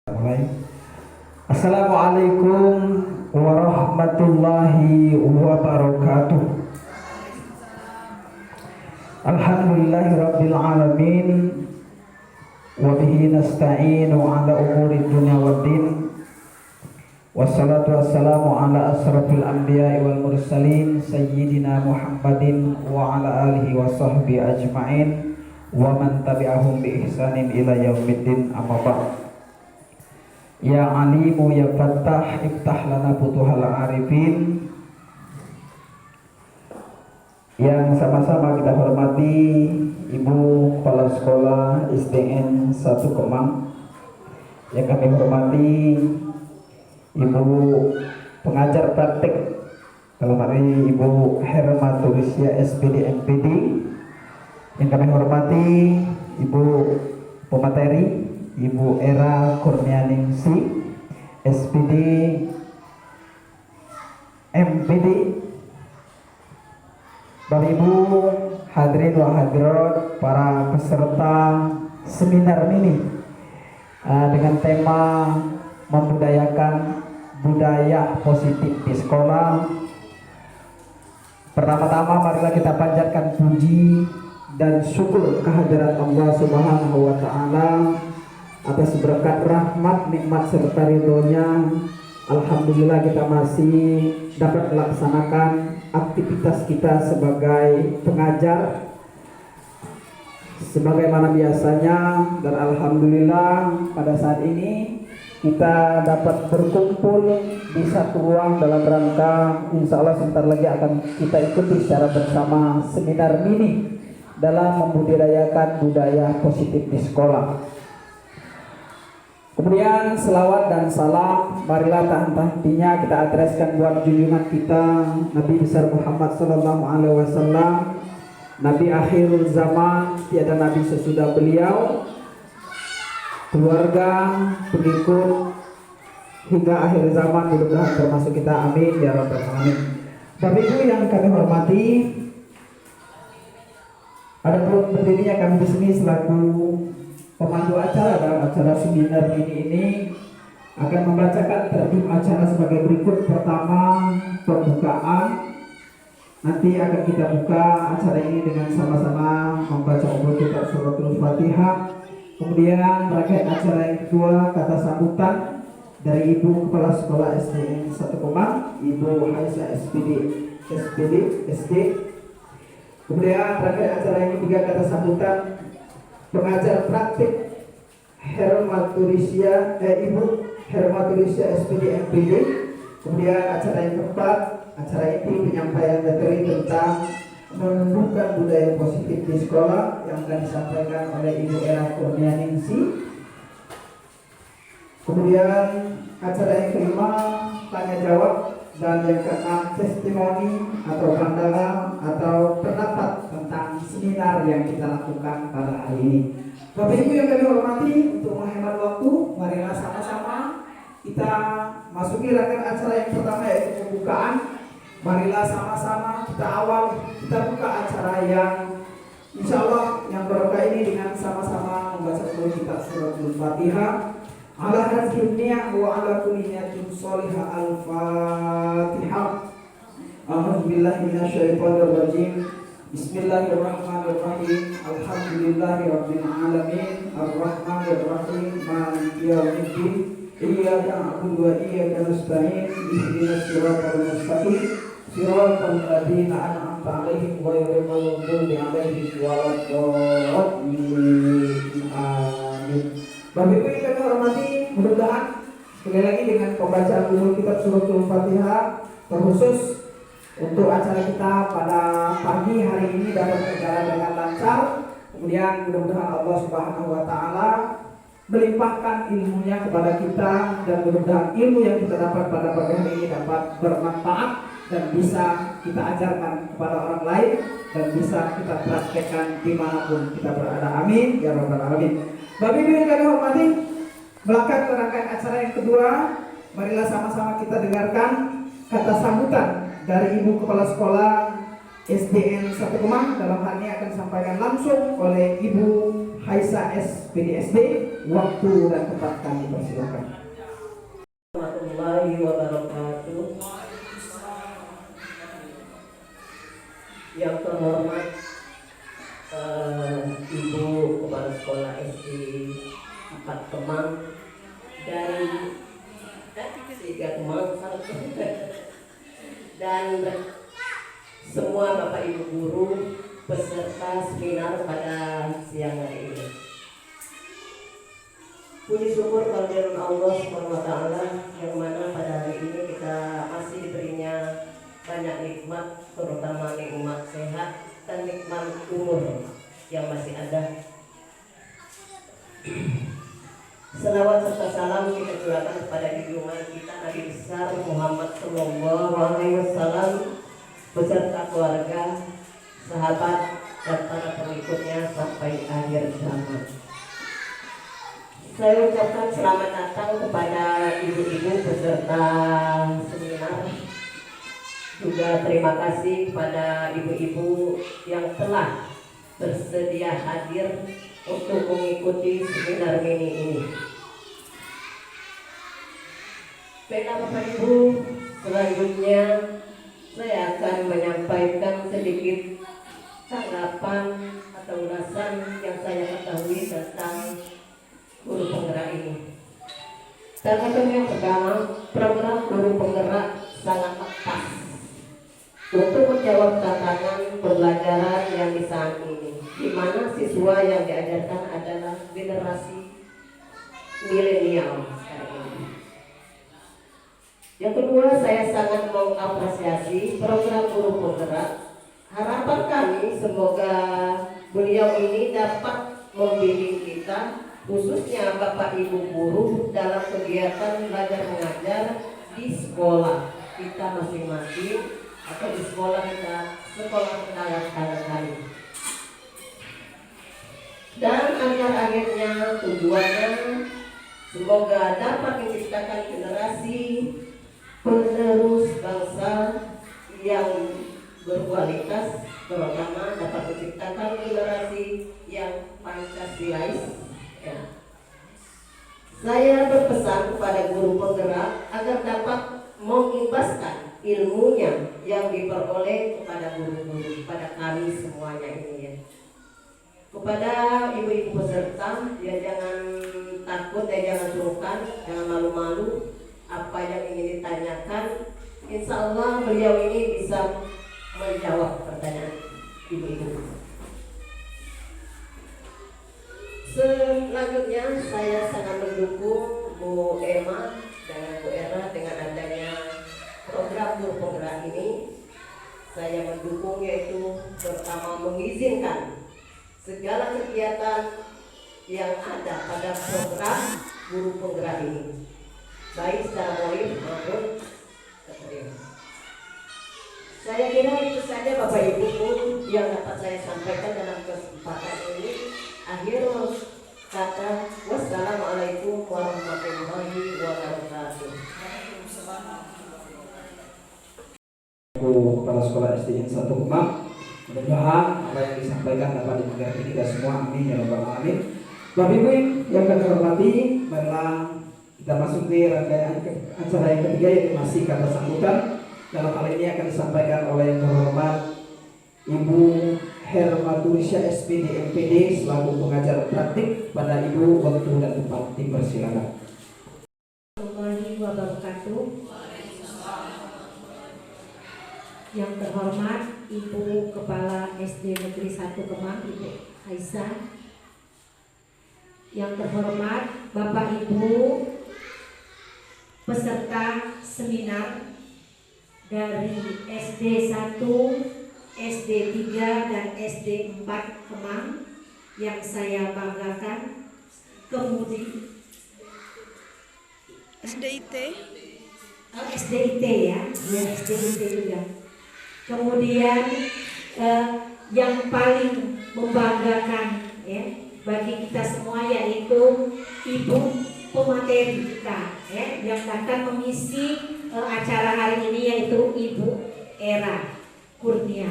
Mulai. Assalamualaikum warahmatullahi wabarakatuh. Alhamdulillahirabbil alamin wa bihi nasta'inu ala umuri dunya waddin. Wassalatu wassalamu ala asrafil anbiya'i wal mursalin sayyidina Muhammadin wa ala alihi wa sahbihi ajma'in wa man tabi'ahum bi ihsanin ila yaumiddin, amma ba'd. Ya alimu ya fattah iftah lana futuhal arifin. Yang sama-sama kita hormati Ibu Kepala Sekolah SDN 1 Kemang, yang kami hormati Ibu pengajar praktik dalam hari Ibu Hermaturisya SPD MPD, yang kami hormati Ibu pemateri Ibu Era Kurnianingsi SPD MPD, Bapak Ibu hadirin wa hadirat, para peserta seminar ini dengan tema membudayakan budaya positif di sekolah. Pertama-tama marilah kita panjatkan puji dan syukur kehadirat Allah Subhanahu wa taala atas berkat rahmat, nikmat serta ridhonya. Alhamdulillah kita masih dapat melaksanakan aktivitas kita sebagai pengajar sebagaimana biasanya, dan alhamdulillah pada saat ini kita dapat berkumpul di satu ruang dalam rangka insya Allah sebentar lagi akan kita ikuti secara bersama seminar mini dalam membudidayakan budaya positif di sekolah. Kemudian selawat dan salam marilah tak henti-hentinya kita adreskan buat junjungan kita Nabi besar Muhammad sallallahu alaihi wasallam, Nabi akhirul zaman, tiada nabi sesudah beliau, keluarga, pengikut hingga akhir zaman, mudah-mudahan termasuk kita, amin ya rabbal alamin. Bapak Ibu yang kami hormati, ada pun berdirinya kami di sini selaku pemandu acara dalam acara seminar ini akan membacakan tertib acara sebagai berikut. Pertama, pembukaan. Nanti akan kita buka acara ini dengan sama-sama membaca umul kitab suratul Fatihah. Kemudian rangkaian acara yang kedua, kata sambutan dari Ibu Kepala Sekolah SDN 1 Kemang, Ibu Haisa SPD SD. Kemudian rangkaian acara yang ketiga, kata sambutan pengajar praktik Ibu Hermaturisya SPD MPD. Kemudian acara yang keempat, acara ini penyampaian materi tentang menumbuhkan budaya positif di sekolah yang akan disampaikan oleh Ibu Era Kurnianingsi. Kemudian acara yang kelima, tanya jawab, dan yang keenam, testimoni atau pandangan atau pendapat tentang seminar yang kita lakukan pada hari ini. Bapak Ibu yang kami hormati, untuk menghemat waktu, marilah sama-sama kita masuki rangkaian acara yang pertama, yaitu pembukaan. Marilah sama-sama kita kita buka acara yang insya Allah yang barokah ini dengan sama-sama membaca kitab suratul Fatihah. Ala hadhihi niyyah wa ala kulli niyatin shalihah. Al-Fatihah. A'udzu billahi minasyaitonir rajim. Bismillahirrahmanirrahim. Alhamdulillahirabbil alamin. Arrahmanir rahim. Maliki yaumiddin. Iyyaka na'budu wa iyyaka nasta'in. Ihdinas siratal mustaqim. Siratal ladzina an'amta 'alaihim ghairil maghdubi 'alaihim waladdallin. Amin. Bapak Ibu yang kami hormati, mudah-mudahan sekali lagi dengan pembacaan umul kitab suratul Fatihah terkhusus untuk acara kita pada pagi hari ini dapat berjalan dengan lancar. Kemudian mudah-mudahan Allah Subhanahu wa taala melimpahkan ilmunya kepada kita, dan mudah-mudahan ilmu yang kita dapat pada pagi hari ini dapat bermanfaat dan bisa kita ajarkan kepada orang lain dan bisa kita praktekkan dimanapun kita berada, amin ya rabbal alamin. Bapak Ibu yang kami hormati, melakukan rangkaian acara yang kedua, marilah sama-sama kita dengarkan kata sambutan dari Ibu Kepala Sekolah SDN 1 Kemang. Dalam hal ini akan disampaikan langsung oleh Ibu Haisa SPD SD waktu dan tempat kami persilakan. Warahmatullahi wabarakatuh. Yang terhormat Ibu Kepala Sekolah SD 4 Kemang dan 3 Kemang dan semua Bapak Ibu guru peserta seminar pada siang hari ini. Puji syukur kehadiran Allah SWT yang mana pada hari ini kita masih diberinya banyak nikmat, terutama nikmat sehat dan nikmat umur yang masih ada. Selawat serta salam kita curahkan kepada junjungan kita Nabi besar Muhammad Sallallahu Alaihi Wasallam beserta keluarga, sahabat dan para pengikutnya sampai akhir zaman. Saya ucapkan selamat datang kepada ibu-ibu peserta seminar. Juga terima kasih kepada ibu-ibu yang telah bersedia hadir untuk mengikuti seminar mini ini. Baiklah Bapak Ibu, selanjutnya saya akan menyampaikan sedikit tanggapan atau ulasan yang saya ketahui tentang guru penggerak ini. Tanggapan yang pertama, program guru penggerak sangat pas untuk menjawab tantangan pembelajaran yang di saat ini, di mana siswa yang diajarkan adalah generasi milenial. Yang kedua, saya sangat mengapresiasi program guru penggerak. Harapan kami semoga beliau ini dapat membimbing kita, khususnya Bapak Ibu guru, dalam kegiatan belajar mengajar di sekolah kita masing-masing atau di sekolah kita, sekolah tetangga kami. Dan akhirnya tujuannya semoga dapat menciptakan generasi penerus bangsa yang berkualitas, terutama dapat menciptakan generasi yang Pancasilais. Saya berpesan kepada guru penggerak agar dapat mengimbaskan ilmunya yang diperoleh kepada guru-guru, kepada kami semuanya ini ya. Kepada ibu-ibu peserta, ya jangan takut, ya jangan sungkan, jangan malu-malu. Apa yang ingin ditanyakan, insya Allah beliau ini bisa menjawab pertanyaan ibu-ibu. Selanjutnya saya sangat mendukung Bu Emma dan Bu Era dengan adanya program guru penggerak ini. Saya mendukung yaitu pertama mengizinkan segala kegiatan yang ada pada program guru penggerak ini, baik secara moral maupun material. Saya kira itu saja Bapak Ibu yang dapat saya sampaikan dalam kesempatan ini. Akhir kata, wassalamualaikum warahmatullahi wabarakatuh. Kepala Sekolah SD 1 Kemang, mudah-mudahan apa yang disampaikan dapat dimengerti kita semua, amin ya rabbal alamin. Bapak Ibu yang kami hormati, marilah kita masuk di rangkaian acara yang ketiga, yaitu masih kata sambutan. Dalam hal ini akan disampaikan oleh yang terhormat Ibu Hermatulisya SPD MPD selaku pengajar praktik. Pada Ibu waktu dan tempat dipersilakan. Warahmatullahi wabarakatuh. Yang terhormat Ibu Kepala SD Negeri 1 Kemang, Ibu Aisyah. Yang terhormat Bapak Ibu peserta seminar dari SD 1, SD 3 dan SD 4 Kemang yang saya banggakan. Kemudian SDIT SDIT ya SDIT juga. Kemudian yang paling membanggakan ya bagi kita semua yaitu Ibu pemateri kita ya yang akan mengisi acara hari ini, yaitu Ibu Era Kurnia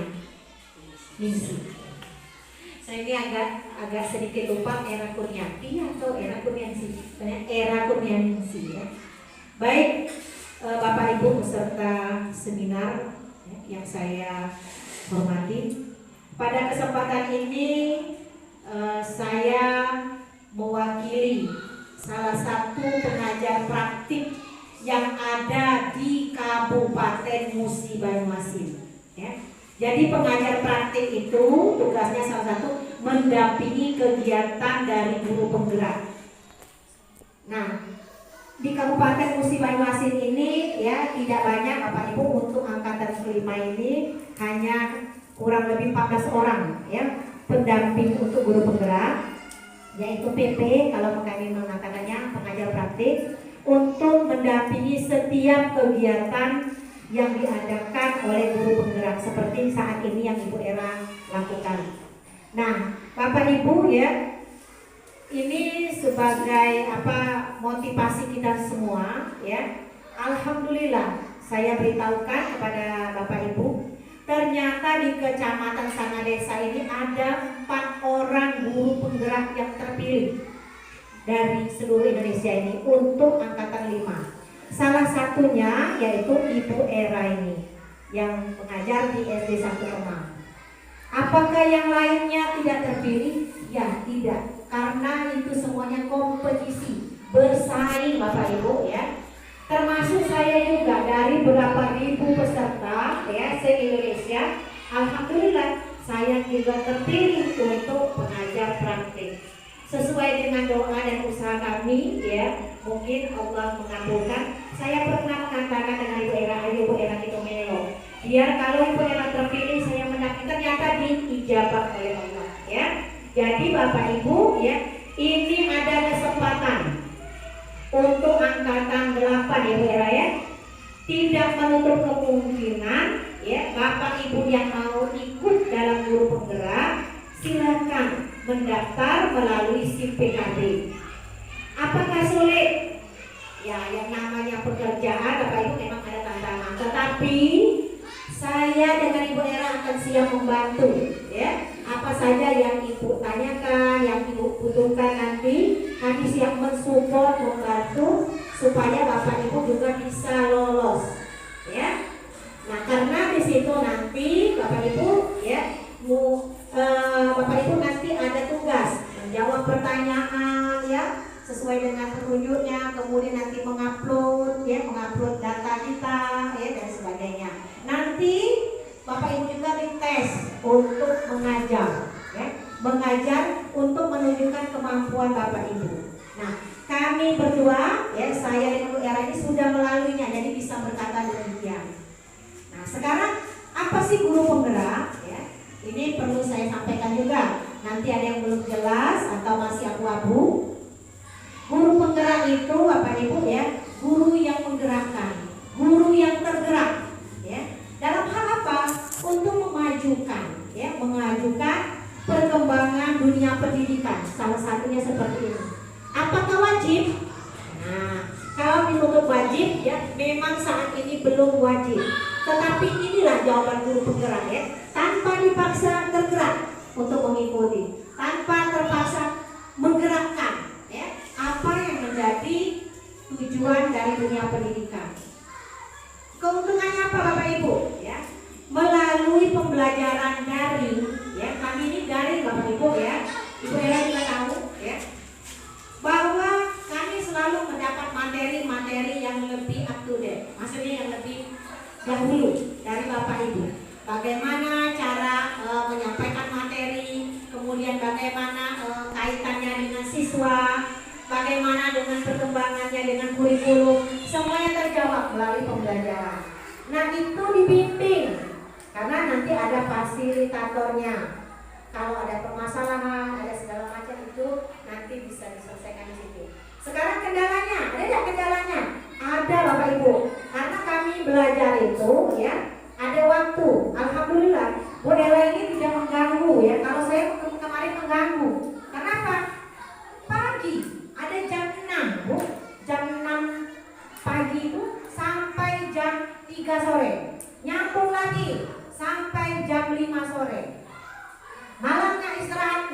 Ningsih. Saya ini agak sedikit lupa Era Kurniati atau Era Kurniansi. Era Kurniansi ya. Baik, Bapak Ibu peserta seminar yang saya hormati, pada kesempatan ini saya mewakili salah satu pengajar praktik yang ada di Kabupaten Musi Banyuasin ya. Jadi pengajar praktik itu tugasnya salah satu mendampingi kegiatan dari guru penggerak. Nah, di Kabupaten Musi Banyuasin ini ya tidak banyak Bapak Ibu, untuk angkatan kelima ini hanya kurang lebih 14 orang ya pendamping untuk guru penggerak, yaitu PP kalau kami mengatakannya pengajar praktik, untuk mendampingi setiap kegiatan yang diadakan oleh guru penggerak seperti saat ini yang Ibu Era lakukan. Nah, Bapak Ibu ya, ini sebagai motivasi kita semua ya. Alhamdulillah saya beritahukan kepada Bapak Ibu, ternyata di Kecamatan Sangadesa ini ada 4 orang guru penggerak yang terpilih dari seluruh Indonesia ini untuk angkatan 5. Salah satunya yaitu Ibu Era ini yang mengajar di SD 1 Kemang. Apakah yang lainnya tidak terpilih? Ya tidak, karena itu semuanya kompetisi, bersaing Bapak Ibu ya. Termasuk saya juga, dari berapa ribu peserta ya se-Indonesia, alhamdulillah saya juga terpilih untuk pengajar praktik. Sesuai dengan doa dan usaha kami ya, mungkin Allah mengabulkan. Saya pernah mengatakan dengan Ibu Era, ayo Ibu Era kita melo, biar kalau Ibu Era terpilih saya mendapat, ternyata diijabah oleh Allah ya. Jadi Bapak Ibu ya, ini ada kesempatan untuk angkatan 8 Ibu Era ya. Tidak menutup kemungkinan ya, Bapak Ibu yang mau ikut dalam guru penggerak silakan mendaftar melalui SIM PKB. Apakah sulit? Ya, yang namanya pekerjaan Bapak Ibu memang ada tantangan, tetapi saya dengan Ibu Era akan siap membantu ya. Apa saja yang Ibu tanyakan, yang Ibu butuhkan, nanti kami siap mensupport, membantu supaya Bapak Ibu juga bisa lolos ya. Nah, karena di situ nanti Bapak Ibu ya, Bapak Ibu nanti ada tugas menjawab pertanyaan ya sesuai dengan petunjuknya, kemudian nanti mengupload data kita ya dan sebagainya. Nanti Bapak Ibu juga dites untuk mengajar ya, mengajar untuk menunjukkan kemampuan Bapak Ibu. Nah, kami berdua ya, saya dan Ibu Era ini sudah melaluinya, jadi bisa berkata demikian. Nah, sekarang apa sih guru penggerak ya? Ini perlu saya sampaikan juga. Nanti ada yang belum jelas atau masih abu-abu. Guru penggerak itu Bapak Ibu ya, guru yang menggerakkan, guru yang tergerak ya. Dalam hal apa? Untuk memajukan ya, mengajukan perkembangan dunia pendidikan. Salah satunya seperti ini. Apakah wajib? Nah, kalau ditutup wajib ya, memang saat ini belum wajib. Tetapi inilah jawaban guru penggerak ya, tanpa dipaksa tergerak untuk mengikuti, tanpa terpaksa menggerakkan ya, apa yang menjadi tujuan dari dunia pendidikan. Keuntungannya apa Bapak Ibu ya? Melalui pembelajaran daring ya, kami ini daring Bapak Ibu ya. Ibu Era juga tahu ya, bahwa kami selalu mendapat materi-materi yang lebih up to date, maksudnya yang lebih dahulu dari Bapak Ibu. Bagaimana cara menyampaikan materi, kemudian bagaimana kaitannya dengan siswa, bagaimana dengan perkembangannya dengan kurikulum, semuanya terjawab melalui pembelajaran. Nah, itu dibimbing karena nanti ada fasilitatornya. Kalau ada permasalahan, ada segala macam, itu nanti bisa diselesaikan di situ. Sekarang kendalanya, ada tidak kendalanya? Ada Bapak Ibu. Karena kami belajar itu ya, ada waktu. Alhamdulillah, Bu Era ini tidak mengganggu ya. Kalau saya kemarin mengganggu. Kenapa? Pagi, ada jam 6 Bu. Jam 6 pagi itu sampai jam 3 sore. Nyambung lagi sampai jam 5 sore. Malamnya istirahat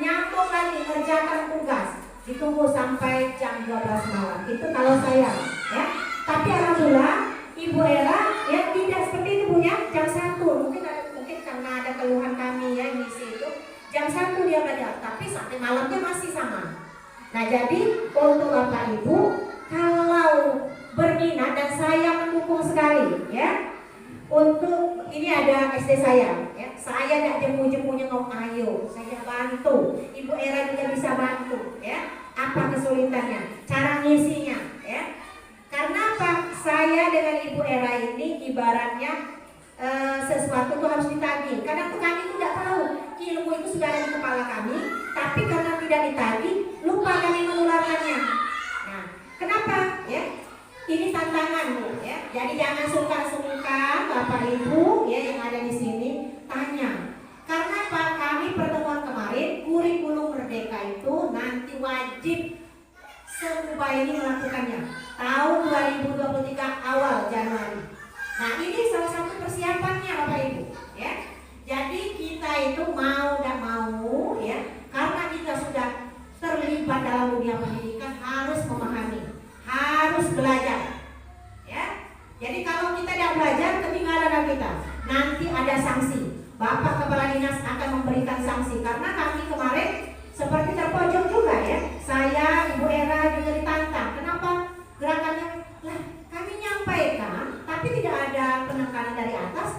mengerjakan tugas ditunggu sampai jam 12 malam. Itu kalau saya, ya. Tapi alhamdulillah Ibu Era ya tidak seperti itu Bu ya. Jam 1 mungkin karena ada keluhan kami ya di situ. Jam 1 dia belajar, tapi sampai malamnya masih sama. Nah, jadi untuk Bapak Ibu kalau berminat, dan saya mendukung sekali ya. Untuk ini ada SD saya ya. Saya tidak jemu-jemunya ngomong ayo, saya bantu. Ibu Era juga bisa bantu ya. Apa kesulitannya? Cara ngisinya ya. Karena apa? Saya dengan Ibu Era ini ibaratnya sesuatu itu harus ditagih. Karena kami itu tidak tahu ilmu itu sudah ada di kepala kami, tapi karena tidak ditagih, lupa kami menularkannya. Nah, kenapa? Ya, ini tantangan Bu. Ya, jadi jangan sungkan-sungkan Bapak Ibu ya yang ada di sini tanya. Karena apa? Kami pertemuan kemarin kurikulum merdeka itu nanti wajib semua ini melakukannya tahun 2023 awal Januari. Nah, ini salah satu persiapannya Bapak Ibu ya. Jadi kita itu mau tidak mau ya, karena kita sudah terlibat dalam dunia pendidikan harus memahami, harus belajar ya. Jadi kalau kita tidak belajar ketinggalan kita. Nanti ada sanksi. Bapak Kepala Dinas akan memberikan sanksi karena kami kemarin seperti terpojok juga ya. Saya, Ibu Era juga ditantang. Kenapa? Gerakannya lah kami nyampaikan tapi tidak ada penekanan dari atas.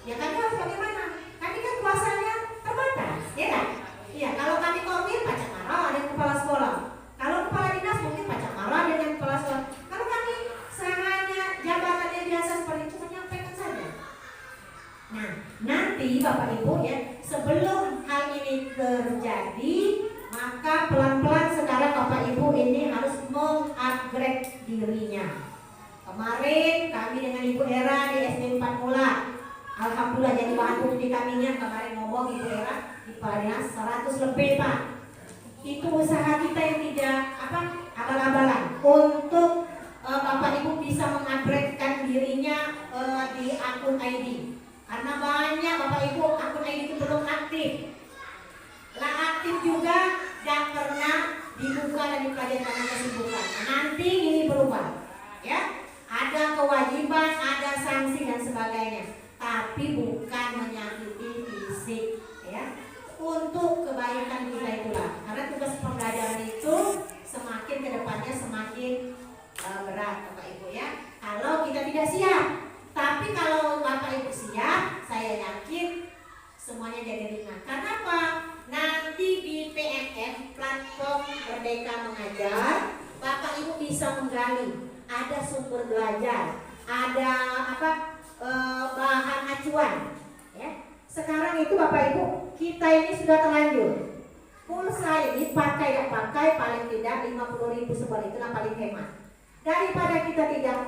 Ya kami harus bagaimana? Kami kan kuasanya terbatas, ya kan? Iya, kalau kami koordinir pajak marah dengan kepala sekolah. Kalau kepala dinas mungkin pajak marah dengan kepala sekolah. Kalau kami hanya jabatannya biasa seperti itu, menyampaikan saja. Nah, nanti Bapak Ibu ya, sebelum hal ini terjadi, maka pelan-pelan sekarang Bapak Ibu ini harus mengupgrade dirinya. Kemarin kami dengan Ibu Era di SD 4 Mula, alhamdulillah jadi bahan bukti kaminya. Kemarin ngomong Ibu Era di Kepala Dinas 100 lebih Pak. Itu usaha kita yang tidak abal-abalan untuk Bapak Ibu bisa mengupgradekan dirinya di akun ID. Karena banyak Bapak Ibu akun ID itu belum aktif. Lah aktif juga dan pernah dibuka dan dipelajari karena kesibukan. Nah, nanti ini berubah ya. Ada kewajiban, ada sanksi dan sebagainya. Tapi bukan menyakiti fisik ya. Untuk kebaikan kita itulah. Karena tugas pembelajaran itu semakin kedepannya semakin berat Bapak Ibu ya. Kalau kita tidak siap. Tapi kalau Bapak Ibu siap, saya yakin semuanya jadi ringan. Karena apa? Nanti di PMM platform Merdeka Mengajar, Bapak Ibu bisa menggali. Ada sumber belajar, ada bahan acuan ya. Sekarang itu Bapak Ibu kita ini sudah terlanjur pulsa ini pakai tidak pakai paling tidak 50.000 sebulan, itulah paling hemat. Daripada kita tidak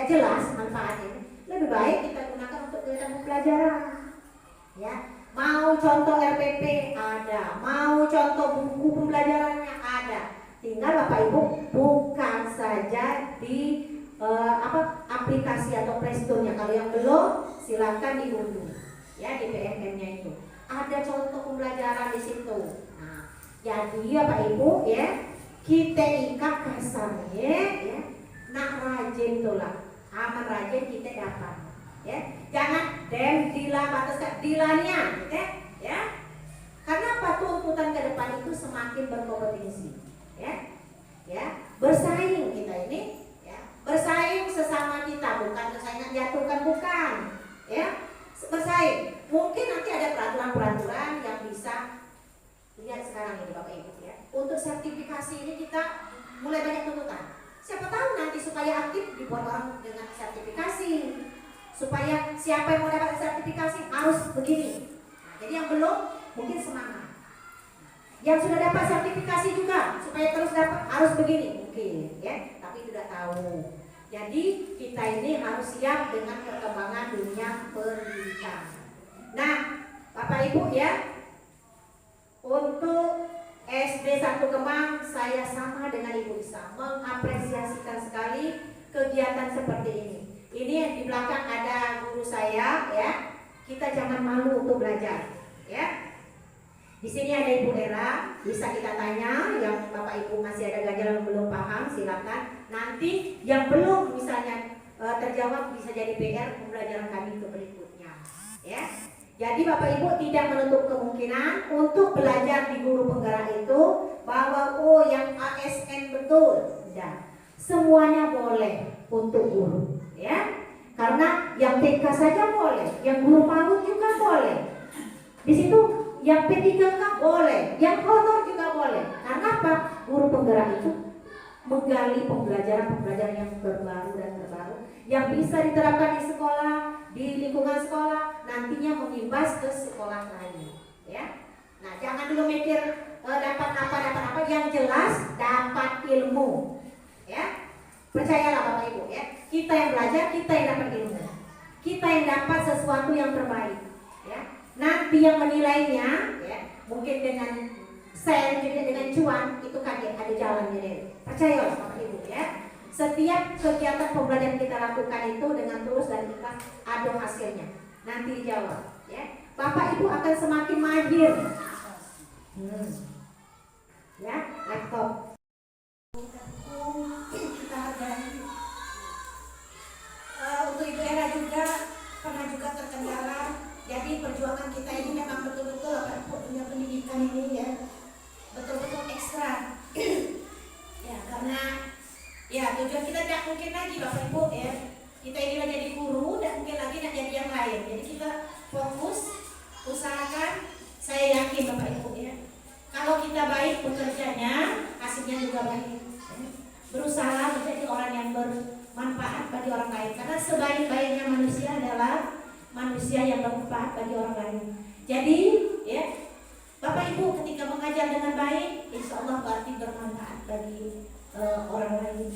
jelas manfaatnya, lebih baik kita gunakan untuk kegiatan pembelajaran ya. Mau contoh RPP ada, mau contoh buku pembelajarannya ada. Tinggal Bapak Ibu bukan saja di aplikasi atau Playstore-nya. Kalau yang belum silakan diunduh ya di PMM-nya itu. Ada contoh pembelajaran di situ. Nah, jadi Bapak Ibu ya, kita ikat kasarnya ya. Nak rajin itulah. Aman rajin kita dapat ya. Jangan dila bataskan dilanya ya. Karena apa? Tuntutan ke depan itu semakin berkompetisi. Ya, bersaing kita ini ya, bersaing sesama kita, bukan bersaing jatuhkan, bukan ya, bersaing. Mungkin nanti ada peraturan-peraturan yang bisa lihat sekarang ini Bapak Ibu ya. Untuk sertifikasi ini kita mulai banyak tuntutan. Siapa tahu nanti supaya aktif dibuat orang dengan sertifikasi, supaya siapa yang mau dapat sertifikasi harus begini. Nah, jadi yang belum mungkin semangat. Yang sudah dapat sertifikasi juga supaya terus dapat harus begini mungkin ya, tapi tidak tahu. Jadi kita ini harus siap dengan perkembangan dunia pendidikan. Nah, Bapak Ibu ya, untuk SD 1 Kemang saya sama dengan Ibu Isa mengapresiasikan sekali kegiatan seperti ini. Ini yang di belakang ada guru saya ya. Kita jangan malu untuk belajar ya. Di sini ada Ibu Era, bisa kita tanya. Yang Bapak Ibu masih ada ganjalan belum paham, silakan. Nanti yang belum misalnya terjawab bisa jadi PR pembelajaran kami ke berikutnya. Ya. Jadi Bapak Ibu tidak menutup kemungkinan untuk belajar di guru penggerak itu bahwa oh yang ASN betul. Tidak. Semuanya boleh untuk guru, ya. Karena yang TK saja boleh, yang guru PAUD juga boleh. Di situ yang P3K boleh, yang honor juga boleh. Karena apa? Guru penggerak itu menggali pembelajaran yang terbaru dan terbaru yang bisa diterapkan di sekolah, di lingkungan sekolah, nantinya mengimbas ke sekolah lain. Ya. Nah, jangan dulu mikir dapat apa, yang jelas dapat ilmu. Ya. Percayalah Bapak Ibu ya. Kita yang belajar, kita yang dapat ilmu. Kita yang dapat sesuatu yang terbaik. Ya. Nanti yang menilainya ya, mungkin dengan sen juga dengan cuan itu kaget ada jalannya deh. Percayalah Bapak Ibu ya. Setiap kegiatan pembelajaran kita lakukan itu dengan tulus dan ikhlas ada hasilnya. Nanti dijawab ya. Bapak Ibu akan semakin mahir. Ya, laptop. Kita hargai. Untuk Ibu Era juga pernah juga terkendala. Jadi perjuangan kita ini memang betul-betul Bapak Ibu punya pendidikan ini ya betul-betul ekstra. Ya karena ya tujuan kita tidak mungkin lagi Bapak Ibu ya. Kita ini jadi guru dan mungkin lagi tidak jadi yang lain. Jadi kita fokus usahakan. Saya yakin Bapak Ibu ya. Kalau kita baik bekerjanya hasilnya juga baik. Berusaha menjadi orang yang bermanfaat bagi orang lain. Karena sebaik-baiknya manusia adalah manusia yang bermanfaat bagi orang lain. Jadi, ya, Bapak Ibu ketika mengajar dengan baik, insya Allah berarti bermanfaat bagi orang lain,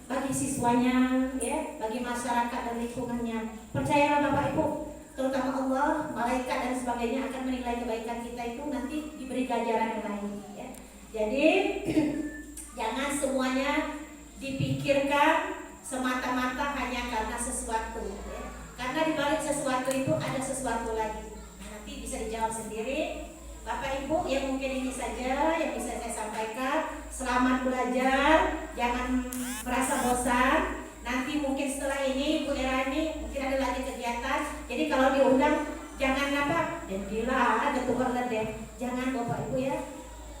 bagi siswanya, ya, bagi masyarakat dan lingkungannya. Percayalah Bapak Ibu, terutama Allah, malaikat dan sebagainya akan menilai kebaikan kita itu nanti diberi ganjaran yang lain. Ya. Jadi, jangan semuanya dipikirkan semata-mata hanya karena sesuatu. Ya. Karena di balik sesuatu itu ada sesuatu lagi. Nah, nanti bisa dijawab sendiri. Bapak Ibu yang mungkin ini saja yang bisa saya sampaikan. Selamat belajar, jangan merasa bosan. Nanti mungkin setelah ini Bu Era ini mungkin ada lagi kegiatan. Jadi kalau diundang jangan apa? Dan gila ada tukar deh. Jangan Bapak Ibu ya.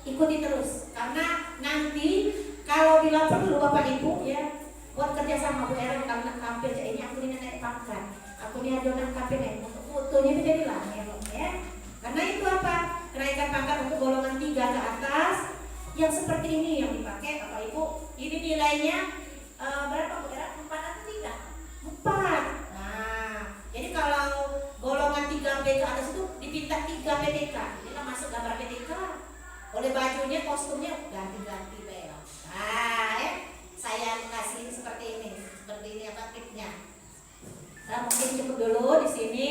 Ikuti terus. Karena nanti kalau bila perlu Bapak Ibu ya buat kerja sama Bu Era karena tampil ini aku ini naik pangkat. Aku ini adonan KPN untuk fotonya menjadilah ya. Karena itu apa? Kenaikan pangkat untuk golongan 3 ke atas yang seperti ini yang dipakai Bapak Ibu. Ini nilainya berapa Bu Era? 4 atau 3? 4. Nah, jadi kalau golongan 3B ke atas itu ditindak 3 PTK. Inilah masuk gambar PTK. Oleh bajunya, kostumnya ganti-ganti bel. Nah, ya. Saya kasih seperti ini apa tipnya. Nah, mungkin cukup dulu di sini.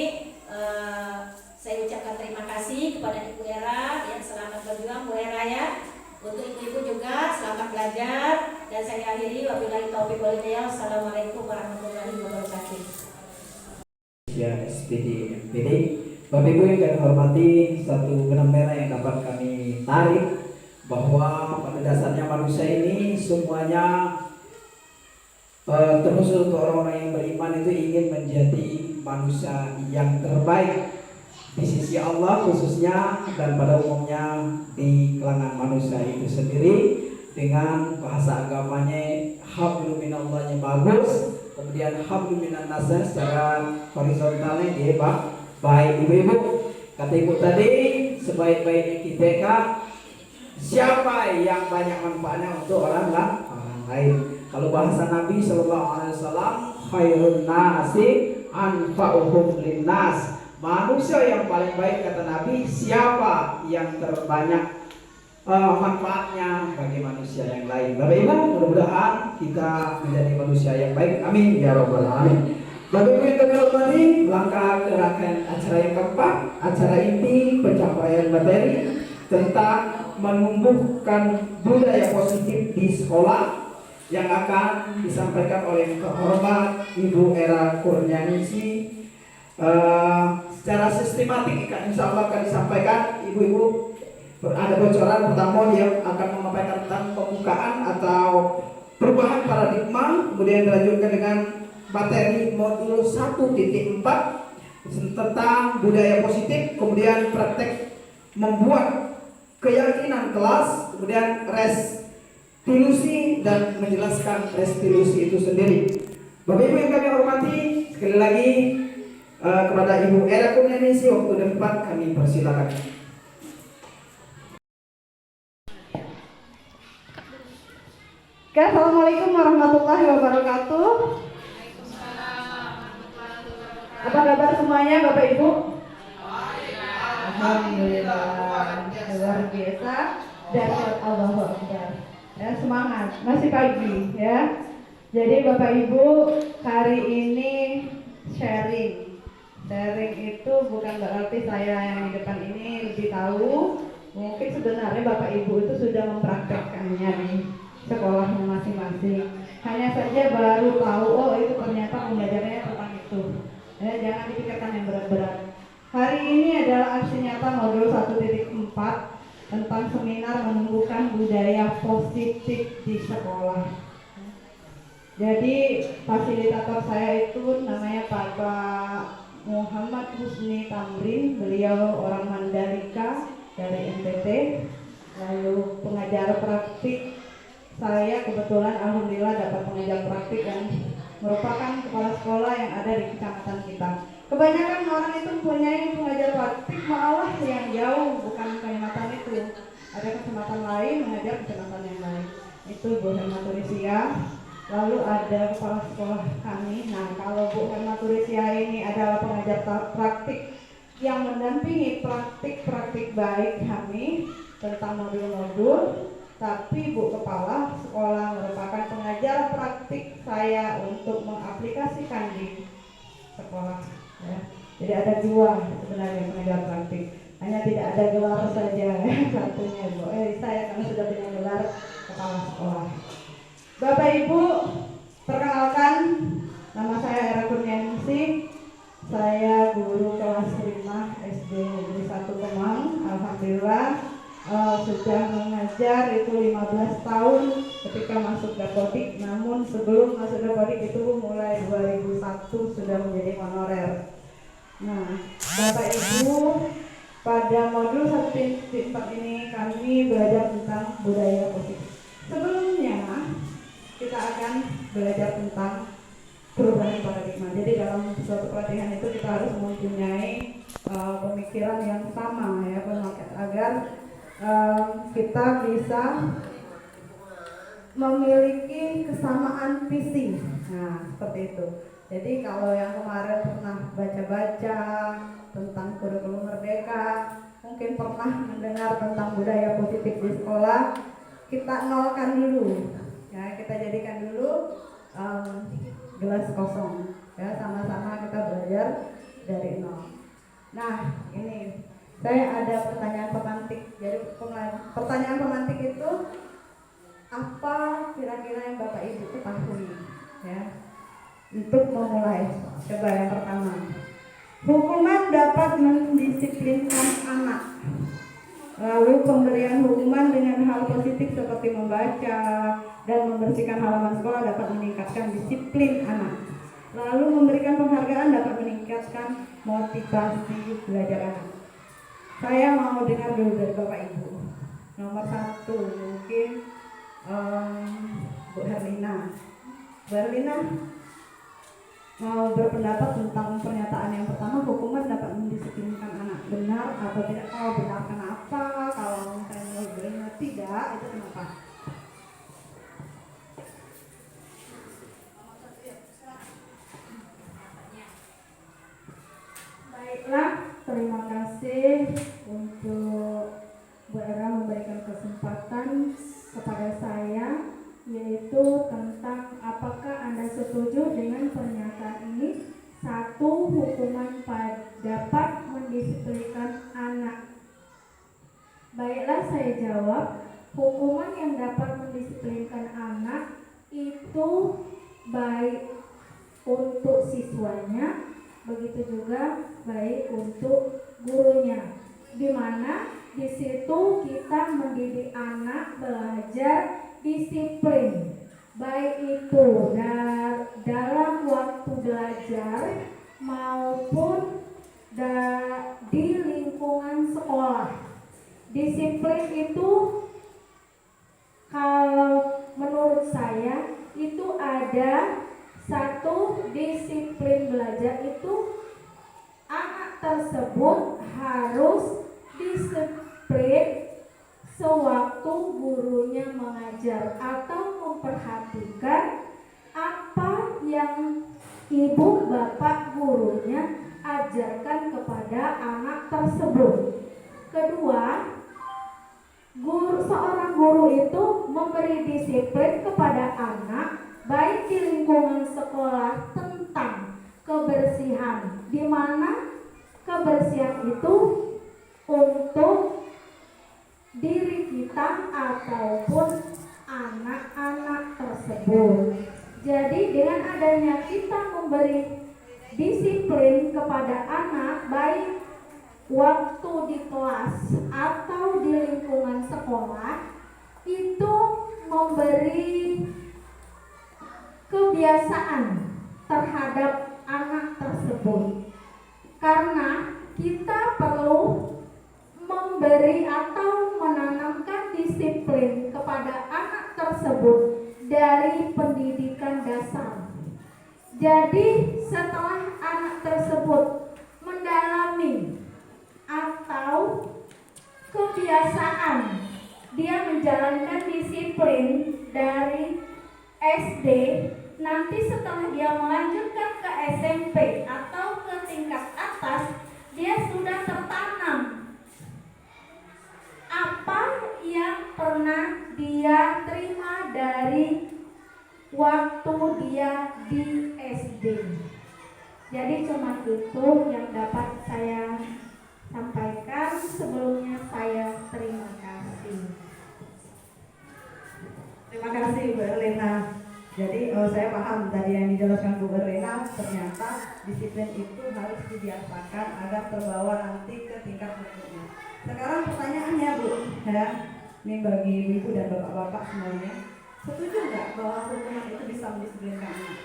Saya ucapkan terima kasih kepada Ibu Era yang selamat berjuang Bu Era ya. Untuk ibu-ibu juga selamat belajar dan saya akhiri wabillahi taufiq wal hidayah. Assalamualaikum warahmatullahi wabarakatuh. Ya SPD MPD. Bapak Ibu yang kami hormati, satu benang merah yang dapat kami tarik bahwa pada dasarnya manusia ini semuanya terkhusus untuk orang-orang yang beriman itu ingin menjadi manusia yang terbaik di sisi Allah khususnya dan pada umumnya di kalangan manusia itu sendiri. Dengan bahasa agamanya hablum minallahnya bagus, kemudian hablum minan nas secara horizontalnya dia baik. Ibu-ibu kata ibu tadi sebaik-baiknya kita siapa yang banyak manfaatnya untuk orang lain. Kalau bahasa Nabi SAW, khairun nasi anfa'uhum linnas. Manusia yang paling baik kata Nabi, siapa yang terbanyak manfaatnya bagi manusia yang lain. Bapak Ibu, mudah-mudahan kita menjadi manusia yang baik. Amin ya rabbal alamin. Bapak Ibu yang kami hormati, langkah ke rangkaian acara yang keempat, acara inti pencapaian materi tentang menumbuhkan budaya positif di sekolah yang akan disampaikan oleh yang terhormat Ibu Era Kurnianingsih. Secara sistematik insya Allah akan disampaikan. Ibu-ibu Ada bocoran pertama dia akan memaparkan tentang pembukaan atau perubahan paradigma, kemudian dilanjutkan dengan materi modul 1.4 tentang budaya positif, kemudian praktek membuat keyakinan kelas, kemudian restitusi dan menjelaskan restitusi itu sendiri. Bapak Ibu yang kami hormati, sekali lagi kepada Ibu Era Kurnianingsih waktu dan tempat kami persilakan. Oke, assalamualaikum warahmatullahi wabarakatuh. Apa kabar semuanya, Bapak Ibu? Alhamdulillah, luar biasa. Dahsyat, Allahu Akbar. Ya, semangat, masih pagi ya. Jadi Bapak Ibu, hari ini sharing. Sharing itu bukan berarti saya yang di depan ini lebih tahu. Mungkin sebenarnya Bapak Ibu itu sudah mempraktekkannya di sekolahnya masing-masing. Hanya saja baru tahu, oh itu ternyata pembelajarannya tentang itu. Ya, jangan dipikirkan yang berat-berat. Hari ini adalah aksi nyata modul 1.4 tentang seminar menumbuhkan budaya positif di sekolah. Jadi fasilitator saya itu namanya Bapak Muhammad Husni Tamrin, beliau orang Mandalika dari NTT. Lalu pengajar praktik saya kebetulan alhamdulillah dapat pengajar praktik dan merupakan kepala sekolah yang ada di kecamatan kita. Kebanyakan orang itu mempunyai pengajar praktik malah yang jauh, bukan kecamatan itu. Ada kecamatan lain mengajar kecamatan yang lain. Itu Bu Hermaturisia. Lalu ada kepala sekolah kami. Nah, kalau Bu Hermaturisia ini adalah pengajar praktik yang mendampingi praktik-praktik baik kami tentang modul-modul. Tapi Bu Kepala Sekolah merupakan pengajar praktik saya untuk mengaplikasikan di sekolah. Ya. Jadi ada dua sebenarnya pengajar praktik. Hanya tidak ada gelar saja satunya Bu. Saya karena sudah punya gelar Kepala Sekolah. Bapak Ibu, perkenalkan, nama saya Era Kurnianingsih. Saya guru kelas 5 SD Negeri 1 Kemang. Alhamdulillah. Sudah mengajar itu 15 tahun ketika masuk Dapodik, namun sebelum masuk Dapodik itu mulai 2001 sudah menjadi honorer. Nah, Bapak Ibu, pada modul 1.4 ini kami belajar tentang budaya positif. Sebelumnya kita akan belajar tentang perubahan paradigma. Jadi dalam suatu pelatihan itu kita harus mempunyai pemikiran yang sama ya, agar kita bisa memiliki kesamaan visi. Nah, seperti itu. Jadi kalau yang kemarin pernah baca-baca tentang kurikulum merdeka, mungkin pernah mendengar tentang budaya positif di sekolah, kita nolkan dulu. Ya, kita jadikan dulu gelas kosong. Ya, sama-sama kita belajar dari nol. Nah, ini saya ada pertanyaan pemantik. Jadi pertanyaan pemantik itu apa kira-kira yang Bapak Ibu ketahui ya? Untuk memulai, coba yang pertama. Hukuman dapat mendisiplinkan anak. Lalu pemberian hukuman dengan hal positif seperti membaca dan membersihkan halaman sekolah dapat meningkatkan disiplin anak. Lalu memberikan penghargaan dapat meningkatkan motivasi belajar anak. Saya mau dengar dulu dari Bapak Ibu. Nomor 1 mungkin Bu Herlina. Bu Herlina mau berpendapat tentang pernyataan yang pertama, hukuman dapat mendisiplinkan anak. Benar atau tidak? Oh, benar kenapa? Kalau misalnya benar tidak, itu kenapa? Baiklah, terima kasih untuk Bu Era memberikan kesempatan kepada saya, yaitu tentang apakah Anda setuju dengan pernyataan ini. 1. Hukuman dapat mendisiplinkan anak. Baiklah, saya jawab, hukuman yang dapat mendisiplinkan anak itu baik untuk siswanya, begitu juga baik untuk gurunya. di mana di situ kita mendidik anak belajar disiplin, baik itu dalam waktu belajar maupun di lingkungan sekolah. Disiplin itu kalau menurut saya itu ada satu, disiplin belajar itu anak tersebut harus disiplin sewaktu gurunya mengajar atau memperhatikan apa yang ibu bapak gurunya ajarkan kepada anak tersebut. Kedua, seorang guru itu memberi disiplin kepada anak baik di lingkungan sekolah tentang kebersihan, di mana kebersihan itu untuk diri kita ataupun anak-anak tersebut. Jadi dengan adanya kita memberi disiplin kepada anak baik waktu di kelas atau di lingkungan sekolah, itu memberi kebiasaan terhadap anak tersebut, karena kita perlu memberi atau menanamkan disiplin kepada anak tersebut dari pendidikan dasar. Jadi setelah anak tersebut mendalami atau kebiasaan dia menjalankan disiplin dari SD, nanti setelah dia melanjutkan ke SMP atau ke tingkat atas, dia sudah tertanam apa yang pernah dia terima dari waktu dia di SD. Jadi cuma itu yang dapat saya sampaikan. Sebelumnya saya terima kasih. Terima kasih Bu Erlina. Jadi saya paham tadi yang dijelaskan Bu Erlina, ternyata disiplin itu harus dibiasakan agar terbawa nanti ke tingkat berikutnya. Sekarang pertanyaannya Bu, ya, ini bagi ibu dan bapak-bapak semuanya, setuju nggak bahwa hukuman itu bisa mendisiplinkan anak?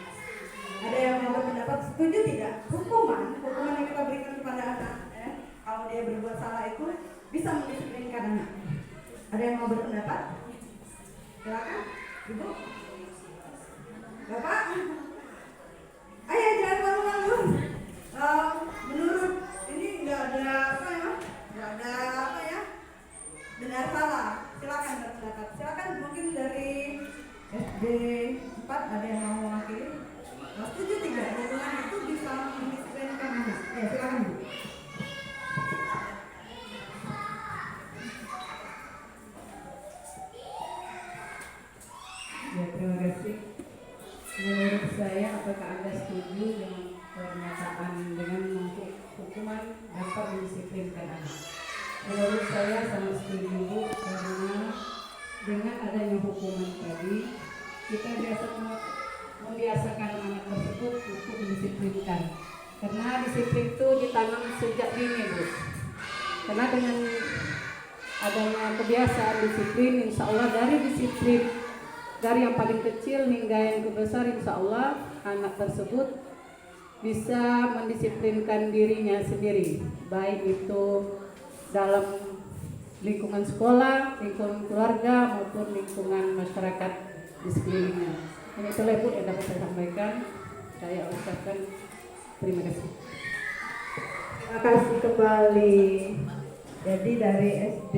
Ada yang mau berpendapat setuju tidak? Hukuman yang kita berikan kepada anak, ya, kalau dia berbuat salah itu bisa mendisiplinkan anak. Ada yang mau berpendapat? Silakan, Ibu. Bapak, ayo jangan malu-malu. Menurut ini nggak ada apa ya? Nggak ada apa ya? Benar salah. Silakan berpendapat. Silakan mungkin dari SD 4 ada yang mau mewakili. Setuju tidak? Hukuman itu bisa mendisiplinkan anak. Ya silakan Bu. Ya, terima kasih. Menurut saya, apakah Anda setuju dengan pernyataan dengan hukuman dapat mendisiplinkan anak? Menurut saya sangat setuju Bu, karena dengan adanya hukuman tadi kita membiasakan anak tersebut untuk mendisiplinkan. Karena disiplin itu ditanam sejak dini Bu. Karena dengan adanya kebiasaan disiplin, insya Allah dari disiplin dari yang paling kecil hingga yang besar, insya Allah anak tersebut bisa mendisiplinkan dirinya sendiri, baik itu dalam lingkungan sekolah, lingkungan keluarga maupun lingkungan masyarakat di sekelilingnya. Ini itulah Bu yang dapat saya sampaikan. Saya ucapkan terima kasih. Terima kasih kembali. Jadi dari SD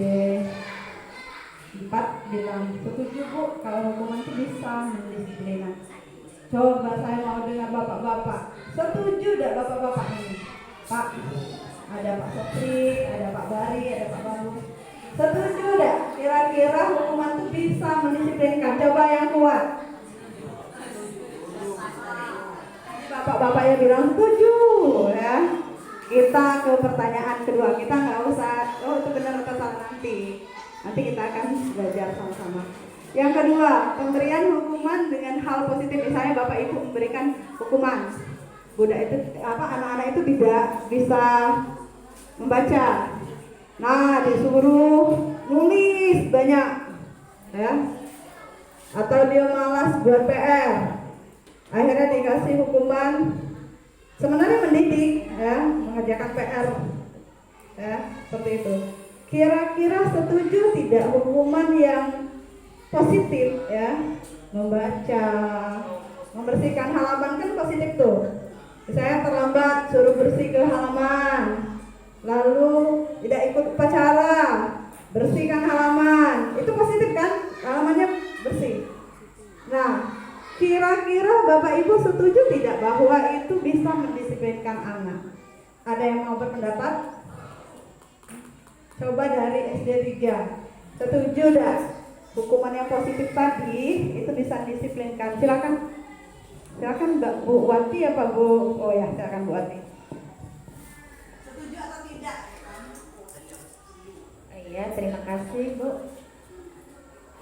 4 bilang setuju Bu kalau hukuman itu bisa mendisiplinkan. Coba saya mau dengar bapak-bapak. Setuju tidak bapak-bapak ini? Pak, ada Pak Sopri, ada Pak Bari, ada Pak Baru. Setuju tidak? Kira-kira hukuman itu bisa mendisiplinkan. Coba yang kuat. Bapak-bapaknya bilang setuju ya. Kita ke pertanyaan kedua. Kita nggak usah, oh itu benar atau salah nanti. Nanti kita akan belajar sama-sama. Yang kedua, pemberian hukuman dengan hal positif. Misalnya Bapak Ibu memberikan hukuman, anak-anak itu tidak bisa membaca. Nah, disuruh nulis banyak, ya. Atau dia malas buat PR, akhirnya dikasih hukuman sebenarnya mendidik, ya, mengerjakan PR, ya, seperti itu. Kira-kira setuju tidak hukuman yang positif, ya, membaca, membersihkan halaman kan positif tuh. Saya terlambat suruh bersih ke halaman, lalu tidak ikut upacara, bersihkan halaman, itu positif kan? Halamannya bersih. Nah, kira-kira Bapak Ibu setuju tidak bahwa itu bisa mendisiplinkan anak? Ada yang mau berpendapat? Coba dari SD 3. Setuju dah? Hukuman yang positif tadi itu bisa disiplinkan. Silakan. Silakan Mbak Bu Wati apa Bu? Oh ya, silakan Bu Wati. Setuju atau tidak? Iya, terima kasih Bu.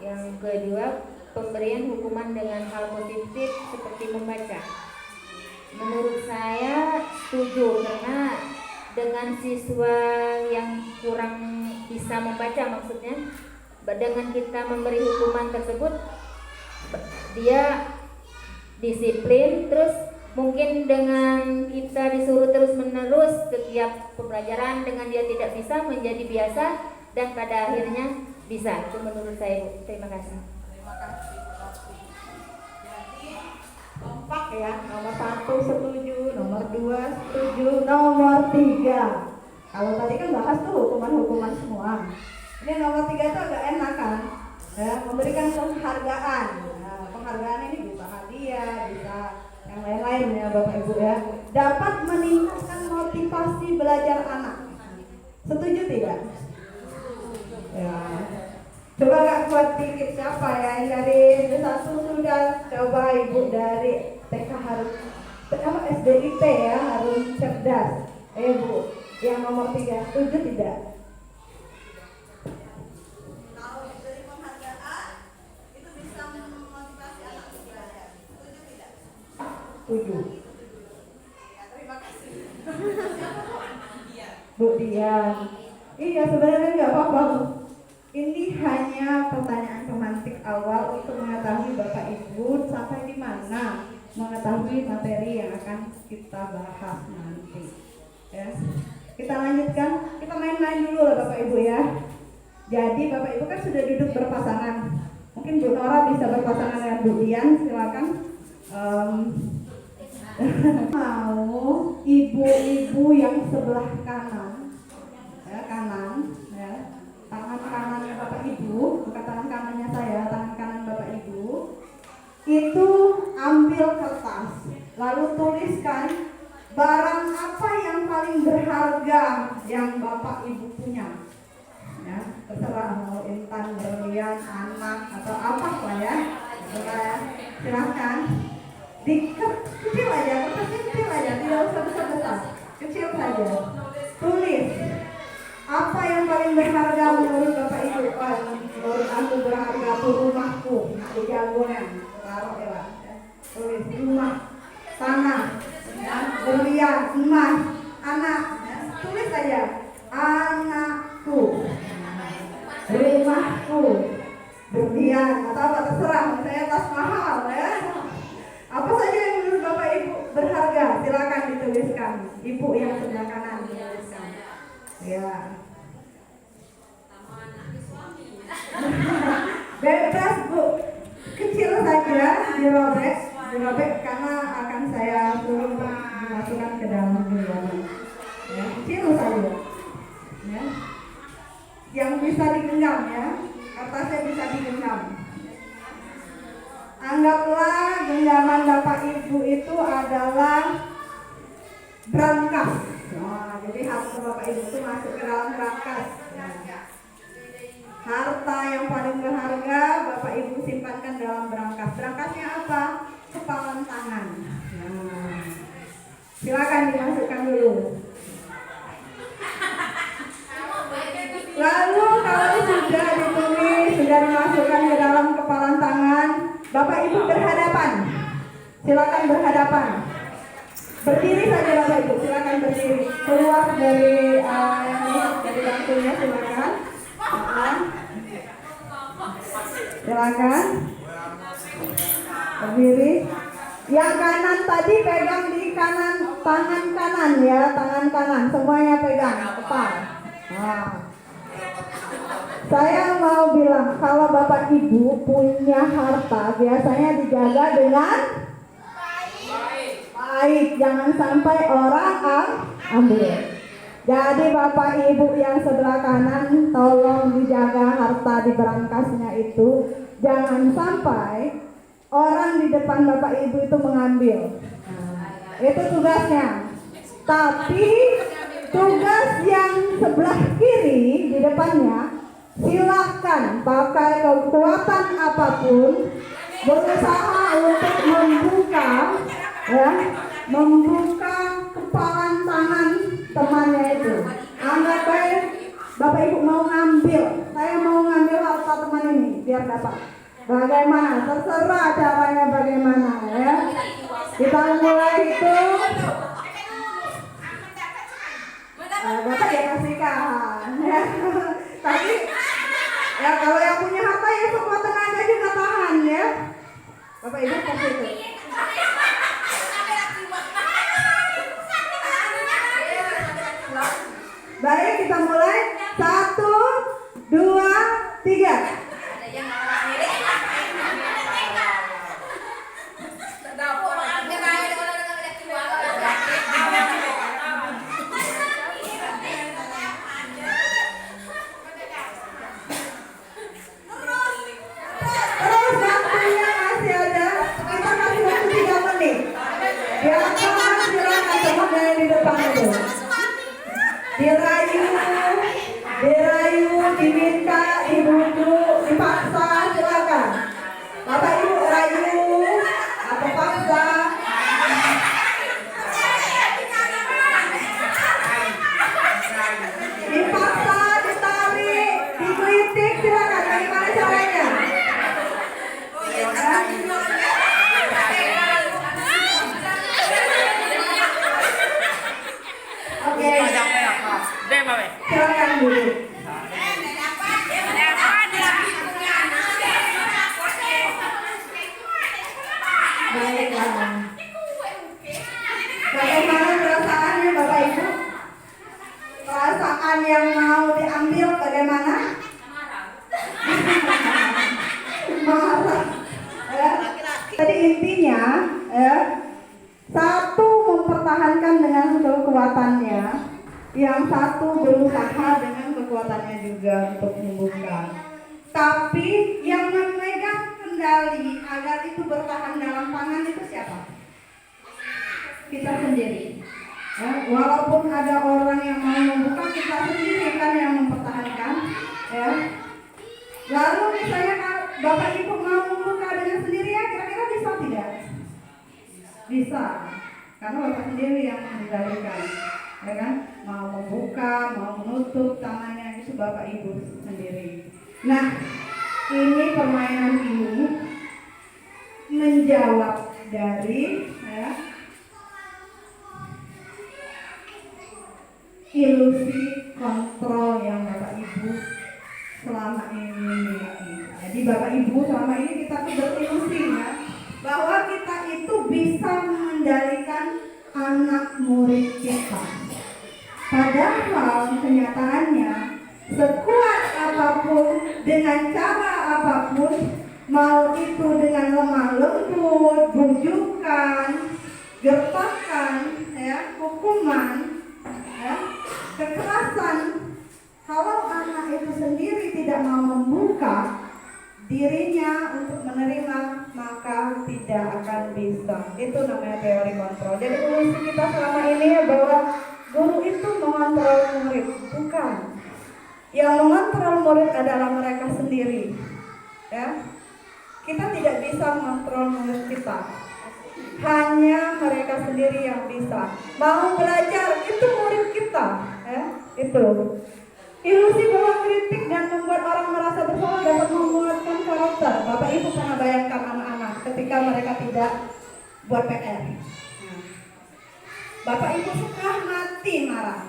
Yang kedua, pemberian hukuman dengan hal positif seperti membaca. Menurut saya setuju, karena dengan siswa yang kurang bisa membaca, maksudnya dengan kita memberi hukuman tersebut, dia disiplin, terus mungkin dengan kita disuruh terus menerus setiap pembelajaran, dengan dia tidak bisa menjadi biasa dan pada akhirnya bisa. Itu menurut saya Bu. Terima kasih. Terima kasih. Jadi kompak ya, nomor 1 setuju, nomor 2 setuju, nomor 3. Kalau tadi kan bahas tuh hukuman-hukuman semua. Ini nomor 3 itu agak enak kan, ya, memberikan penghargaan. Nah, penghargaan ini bisa hadiah, bisa yang lain-lain ya Bapak Ibu ya. Dapat meningkatkan motivasi belajar anak. Setuju tidak? Ya. Coba Kak buat dikit siapa ya yang dari S1 sudah, coba Ibu dari TK harus SDIT ya, harus cerdas. Bu, yang nomor 3 setuju tidak? Kalau dari penghargaan itu bisa memotivasi anak belajar. Setuju tidak? Setuju. Ya, terima kasih. Bu Dian. Iya, sebenarnya nggak apa-apa Bu. Ini hanya pertanyaan pemantik awal untuk mengetahui Bapak Ibu sampai di mana mengetahui materi yang akan kita bahas nanti. Ya. Kita lanjutkan, kita main-main dulu lah Bapak Ibu ya. Jadi Bapak Ibu kan sudah duduk berpasangan. Mungkin Bu Nora bisa berpasangan dengan Bu Dian, silakan. Mau ibu-ibu yang sebelah kanan, ya, kanan, ya, tangan kanannya Bapak Ibu, bukan tangan kanannya saya, tangan kanan Bapak Ibu, itu ambil kertas, lalu tuliskan barang apa yang paling berharga yang Bapak Ibu punya. Ya, terserah mau intan, berlian, anak atau apa lah ya. Silahkan. Kecil aja, kertas kecil aja, tidak usah besar-besar, kecil saja. Tulis apa yang paling berharga menurut Bapak Ibu. Menurut aku berharga tuh rumahku, aku jagoan, taruh ya. Tulis rumah, tanah, berlian, emas, anak, ya. Tulis saja anakku, rumahku, berlian atau apa terserah, saya tas mahal ya. Apa saja yang menurut Bapak Ibu berharga, silakan dituliskan. Ibu yang sebelah kanan dituliskan. Ya. Bebas Bu, kecil saja dirobek karena akan saya suruh dimasukkan ke dalam genggaman. Ya, kecil saja. Ya. Yang bisa digenggam ya, kertasnya bisa digenggam. Anggaplah genggaman Bapak Ibu itu adalah brankas. Nah, jadi harta Bapak Ibu itu masuk ke dalam brankas. Harta yang paling berharga Bapak Ibu simpankan dalam brankas. Brankasnya apa? Kepalan tangan. Nah, silakan dimasukkan dulu. Lalu kalau sudah ditulis, sudah dimasukkan ke dalam kepalan tangan, Bapak Ibu berhadapan. Silakan berhadapan. Berdiri saja Bapak Ibu, silakan berdiri. Keluar dari dari bangkunya, silakan. Silakan. Berdiri. Yang kanan tadi pegang di kanan, tangan kanan ya, tangan kanan. Semuanya pegang, kepal. Nah. Saya mau bilang, kalau Bapak Ibu punya harta, biasanya dijaga dengan baik, jangan sampai orang ambil. Jadi Bapak Ibu yang sebelah kanan, tolong dijaga harta di berangkasnya itu, jangan sampai orang di depan Bapak Ibu itu mengambil. Itu tugasnya. Tapi tugas yang sebelah kiri di depannya, silahkan pakai kekuatan apapun, berusaha untuk membuka, ya, membuka kepalan tangan temannya itu. Anggap baik Bapak Ibu mau ngambil, saya mau ngambil harta teman ini biar dapat. Bagaimana? Terserah caranya bagaimana, ya. Kita mulai hitung. Bapak ya kasihkan, ya. Tapi ya kalau yang punya harta ya sekuat tenaga juga tahan, ya. Bapak Ibu kasih itu. Baik, kita mulai. 1, 2, 3. Terus waktunya masih ada. Kita kasih waktu 3 menit. Ya, kamu silakan teman yang di depan itu. Dirayu, diminta, dibujuk, dipaksa, silakan. Bapak Ibu rayu atau paksa. Dipaksa, ditarik, dikritik, silakan. Bagaimana caranya? Oke. Silakan dulu. Baiklah. Bagaimana perasaannya Bapak Ibu? Perasaan yang mau diambil bagaimana? Marah. Ya. Jadi intinya, satu mempertahankan dengan kekuatannya, yang satu berusaha dengan kekuatannya juga untuk menyembuhkan. Tapi yang memegang kendali agar itu bertahan dalam tangan itu siapa? Kita sendiri. Ya, walaupun ada orang yang mau membuka, kita sendiri kan yang mempertahankan. Ya. Lalu misalnya Bapak Ibu mau membuka dengan sendiri, ya kira-kira bisa tidak? Bisa, karena Bapak sendiri yang mengendalikan. Ya kan? Mau membuka, mau menutup tangannya itu Bapak Ibu sendiri. Nah, ini permainan ini menjawab dari ilusi kontrol yang Bapak Ibu selama ini miliki. Jadi Bapak Ibu selama ini kita tuh berilusi ya, bahwa kita itu bisa mengendalikan anak murid kita. Padahal kenyataannya sekuat apapun, dengan cara apapun, mau itu dengan lemah lembut, bujukan, gertakan, ya, hukuman, ya, kekerasan, kalau anak itu sendiri tidak mau membuka dirinya untuk menerima, maka tidak akan bisa. Itu namanya teori kontrol. Jadi ilusi kita selama ini ya, bahwa guru itu mengontrol murid, bukan. Yang mengontrol murid adalah mereka sendiri. Ya, kita tidak bisa mengontrol murid kita. Hanya mereka sendiri yang bisa. Mau belajar itu murid kita, ya, itu. Ilusi bahwa kritik dan membuat orang merasa bersalah dapat menguatkan karakter. Bapak Ibu pernah bayangkan anak-anak ketika mereka tidak buat PR. Bapak Ibu setengah mati marah.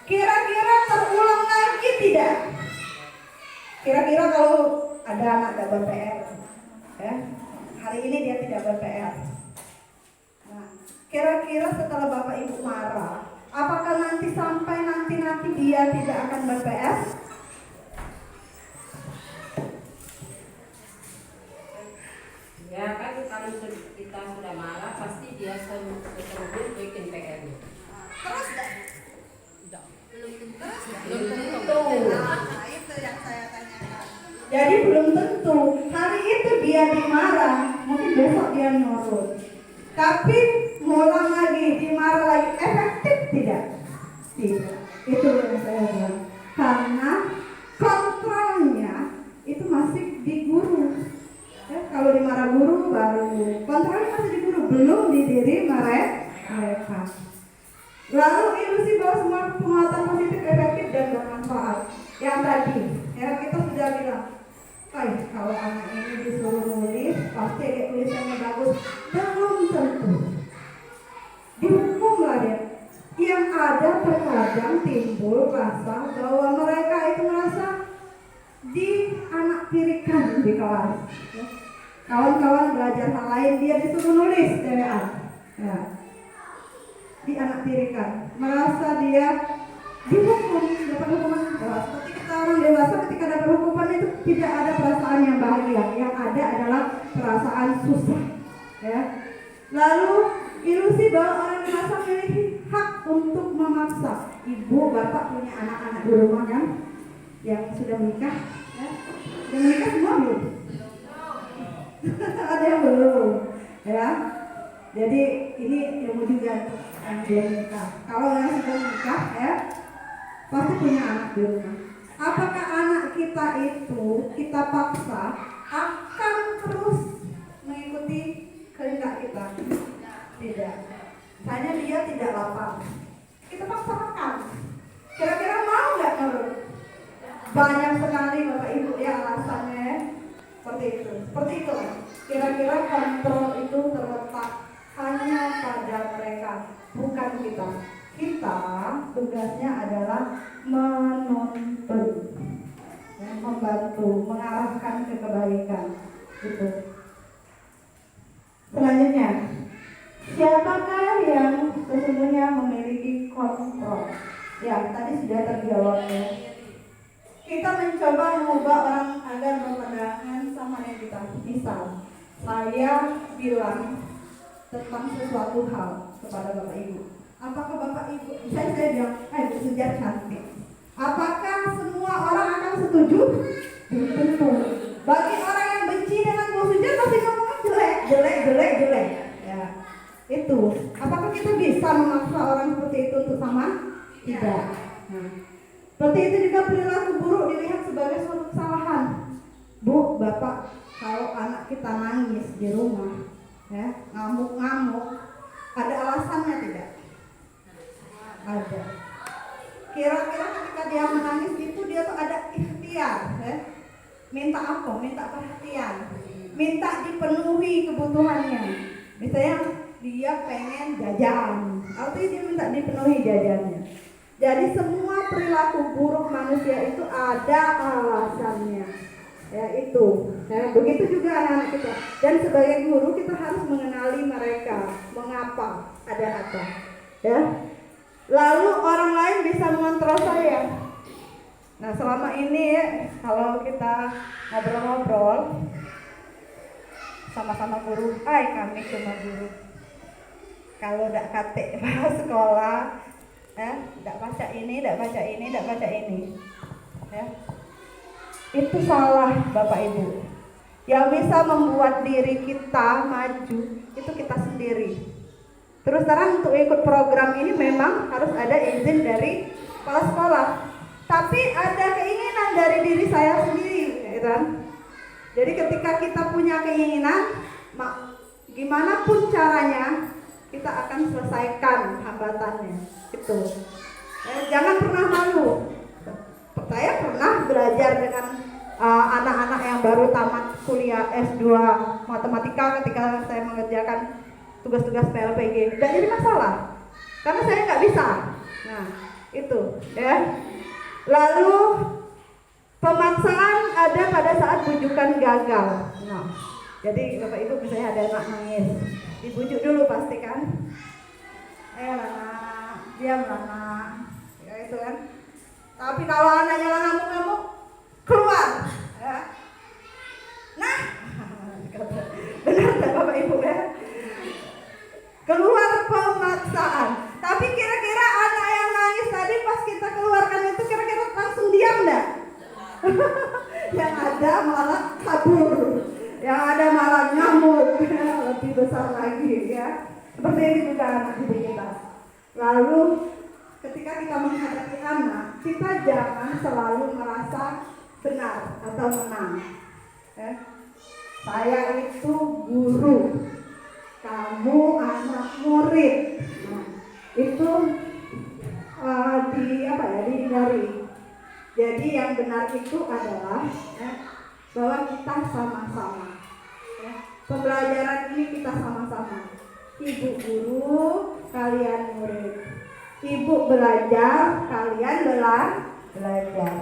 Kira-kira terulang lagi tidak? Kira-kira kalau ada anak gak ber-PR, ya, hari ini dia tidak ber-PR. Nah, kira-kira setelah Bapak Ibu marah, apakah nanti sampai nanti dia tidak akan ber-PR? Ya kan kalau kita sudah marah pasti dia terus bikin PR. Terus Belum tentu. Nah, itu yang saya tanyakan. Jadi belum tentu hari itu dia dimarah, mungkin besok dia nurut. Tapi ngulang lagi, dimarah lagi, efektif tidak? Tidak. Itu yang saya bilang. Karena kontrolnya itu masih di guru. Ya, kalau dimarah guru baru kontrolnya masih di guru, belum di diri mereka. Lalu ilusi bahwa semua penguatan positif efektif dan bermanfaat. Yang tadi, ya kita sudah bilang, kalau anak ini disuruh nulis, pasti dia tulisannya bagus. Belum tentu. Dihukumlah dia. Yang ada terkadang timbul rasa bahwa mereka itu merasa dianaktirikan di kelas. Ya. Kawan-kawan belajar hal lain, dia disuruh nulis TWA. Ya. Dianaktirikan, merasa dia dihukum, dapat hukuman keras. Seperti kita orang dewasa ketika dapat hukuman itu tidak ada perasaan yang bahagia, yang ada adalah perasaan susah. Ya. Lalu ilusi bahwa orang dewasa memiliki hak untuk memaksa. Ibu, bapak punya anak-anak di rumah kan, yang sudah menikah, ya. Sudah menikah semua belum? Ada yang belum, ya. Jadi ini ilmu juga yang belum nikah. Kalau yang sudah nikah, ya, pasti punya anak di rumah. Apakah anak kita itu kita paksa akan terus mengikuti kehendak kita? Tidak. Hanya dia tidak lapar, kita paksa makan. Kira-kira mau nggak nurut? Banyak sekali Bapak Ibu ya alasannya seperti itu. Seperti itu. Kira-kira kontrol itu terletak hanya pada mereka, bukan kita. Kita tugasnya adalah menuntun, ya, membantu, mengarahkan ke kebaikan. Gitu. Selanjutnya, siapakah yang sesungguhnya memiliki kontrol? Ya, tadi sudah terjawab ya. Kita mencoba mengubah orang agar berpandangan sama yang kita. Misal, saya bilang tentang sesuatu hal kepada Bapak Ibu. Apakah Bapak Ibu, saya bilang, Bu Sujar cantik. Apakah semua orang akan setuju? Belum tentu. Bagi orang yang benci dengan Bu Sujar pasti ngomong jelek. Ya, itu. Apakah kita bisa memaksa orang seperti itu untuk sama? Tidak. Nah, seperti itu juga perilaku buruk dilihat sebagai suatu kesalahan. Bu, Bapak, kalau anak kita nangis di rumah, ya, ngamuk-ngamuk, ada alasannya tidak? Ada. Kira-kira ketika dia menangis itu dia tuh ada ikhtiar, ya? Minta apa? Minta perhatian, minta dipenuhi kebutuhannya. Misalnya dia pengen jajan, artinya dia minta dipenuhi jajannya. Jadi semua perilaku buruk manusia itu ada alasannya. Ya itu, ya, begitu juga anak-anak kita. Dan sebagai guru kita harus mengenali mereka, mengapa, ada apa, ya. Lalu orang lain bisa mengontrol saya. Nah selama ini ya, kalau kita ngobrol-ngobrol sama-sama guru, kami cuma guru. Kalau tidak kate sekolah, tidak baca ini, ya. Itu salah Bapak Ibu. Yang bisa membuat diri kita maju itu kita sendiri. Terus terang untuk ikut program ini memang harus ada izin dari kepala sekolah. Tapi ada keinginan dari diri saya sendiri, gitu kan? Jadi ketika kita punya keinginan, gimana pun caranya kita akan selesaikan hambatannya. Itu. Jangan pernah malu. Saya pernah belajar dengan anak-anak yang baru tamat kuliah S2 matematika ketika saya mengerjakan tugas-tugas PLPG. Tidak jadi masalah. karena saya nggak bisa. Nah itu ya. Lalu pemaksaan ada pada saat bujukan gagal. Nah, jadi bapak ibu misalnya ada anak nangis, dibujuk dulu pasti kan. Lana, diam Lana, ya itu kan. Tapi kalau anaknya ngamuk-ngamuk, keluar. Ya. Nah, benar kan bapak ibu ya? Keluar pemaksaan. Tapi kira-kira anak yang nangis tadi pas kita keluarkan itu kira-kira langsung diam enggak? Yang ada malah kabur, yang ada malah ngamuk, lebih besar lagi ya. Seperti ini juga anak didik kita. Lalu ketika kita menghadapi anak, kita jangan selalu merasa benar atau menang. Ya. Saya itu guru, kamu anak murid. Nah, itu dihindari. Jadi yang benar itu adalah bahwa kita sama-sama. Ya. Pembelajaran ini kita sama-sama. Ibu guru, kalian murid. Ibu belajar, kalian belajar.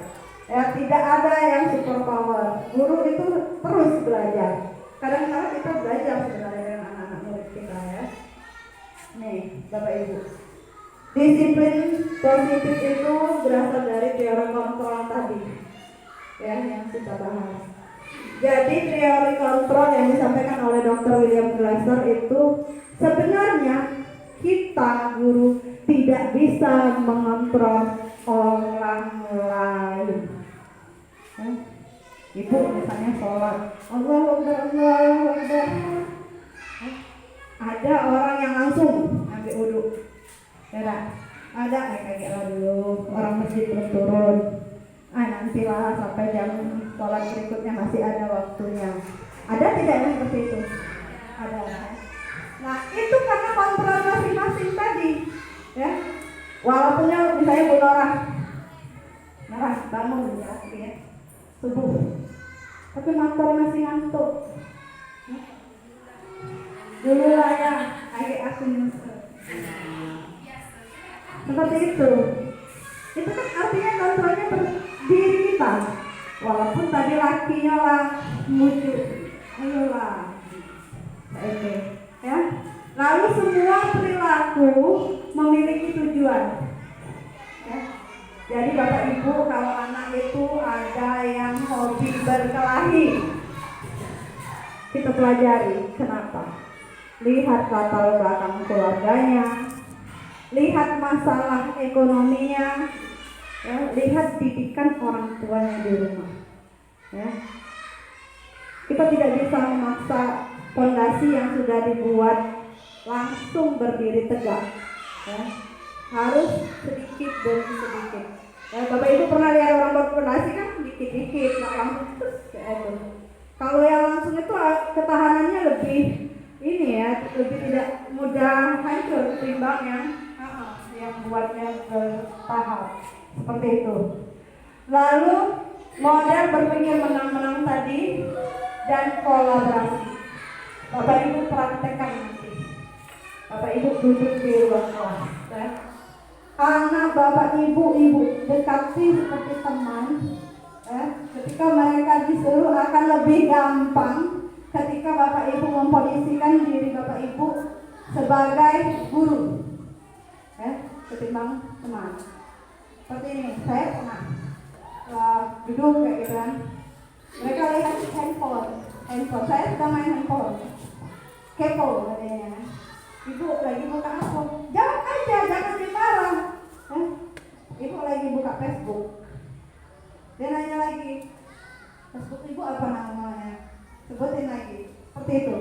Ya, tidak ada yang super power. Guru itu terus belajar. Kadang-kadang kita belajar sebenarnya dengan anak-anak murid kita ya. Nih, Bapak Ibu. Disiplin positif itu berasal dari teori kontrol tadi. Ya, yang kita bahas. Jadi teori kontrol yang disampaikan oleh Dr. William Glasser itu sebenarnya kita guru tidak bisa mengontrol orang lain. Ibu misalnya sholat, Allahu Akbar. Ada orang yang langsung ambil wudhu. Ada kayak dulu orang masjid belum turun. Nantilah sampai jam sholat berikutnya masih ada waktunya. Ada tidak yang seperti itu? Ada. Nah itu karena kontrol masing-masing tadi, ya. Walaupun misalnya Bu Norah bangun ya, subuh, tapi motor masih ngantuk. Dulu lah ya, adik aku nyusul. Seperti itu. Itu kan artinya kontrolnya berdiri kita. Walaupun tadi lakinya lah muncul, ayolah. Oke, ya. Lalu semua perilaku memiliki tujuan. Ya. Jadi Bapak Ibu kalau anak itu ada yang hobi berkelahi, kita pelajari kenapa. Lihat latar belakang keluarganya, lihat masalah ekonominya, ya, lihat didikan orang tuanya di rumah. Ya. Kita tidak bisa memaksa fondasi yang sudah dibuat langsung berdiri tegak. Ya. Harus sedikit demi sedikit. Ya, Bapak Ibu pernah lihat orang buat fondasi kan dikit-dikit, nggak langsung terus kayak itu. Kalau yang langsung itu ketahanannya lebih ini ya, lebih tidak mudah hancur ketimbang yang buatnya bertahap seperti itu. Lalu model berpikir menang-menang tadi dan kolaborasi. Bapak Ibu praktekkan nanti. Bapak Ibu duduk di ruang kelas. Ya. Anak Bapak Ibu dekati seperti teman. Ya. Ketika mereka disuruh akan lebih gampang ketika Bapak Ibu memposisikan diri Bapak Ibu sebagai guru. Ya, ketimbang teman. Seperti ini, saya pernah duduk kayak gitu kan. Mereka lihat handphone. Saya sedang main handphone. Kepo katanya. Ibu lagi buka apa? Jawab aja, jangan dimarah. Ibu lagi buka Facebook. Dia nanya lagi, Facebook ibu apa namanya? Sebutin lagi. Seperti itu.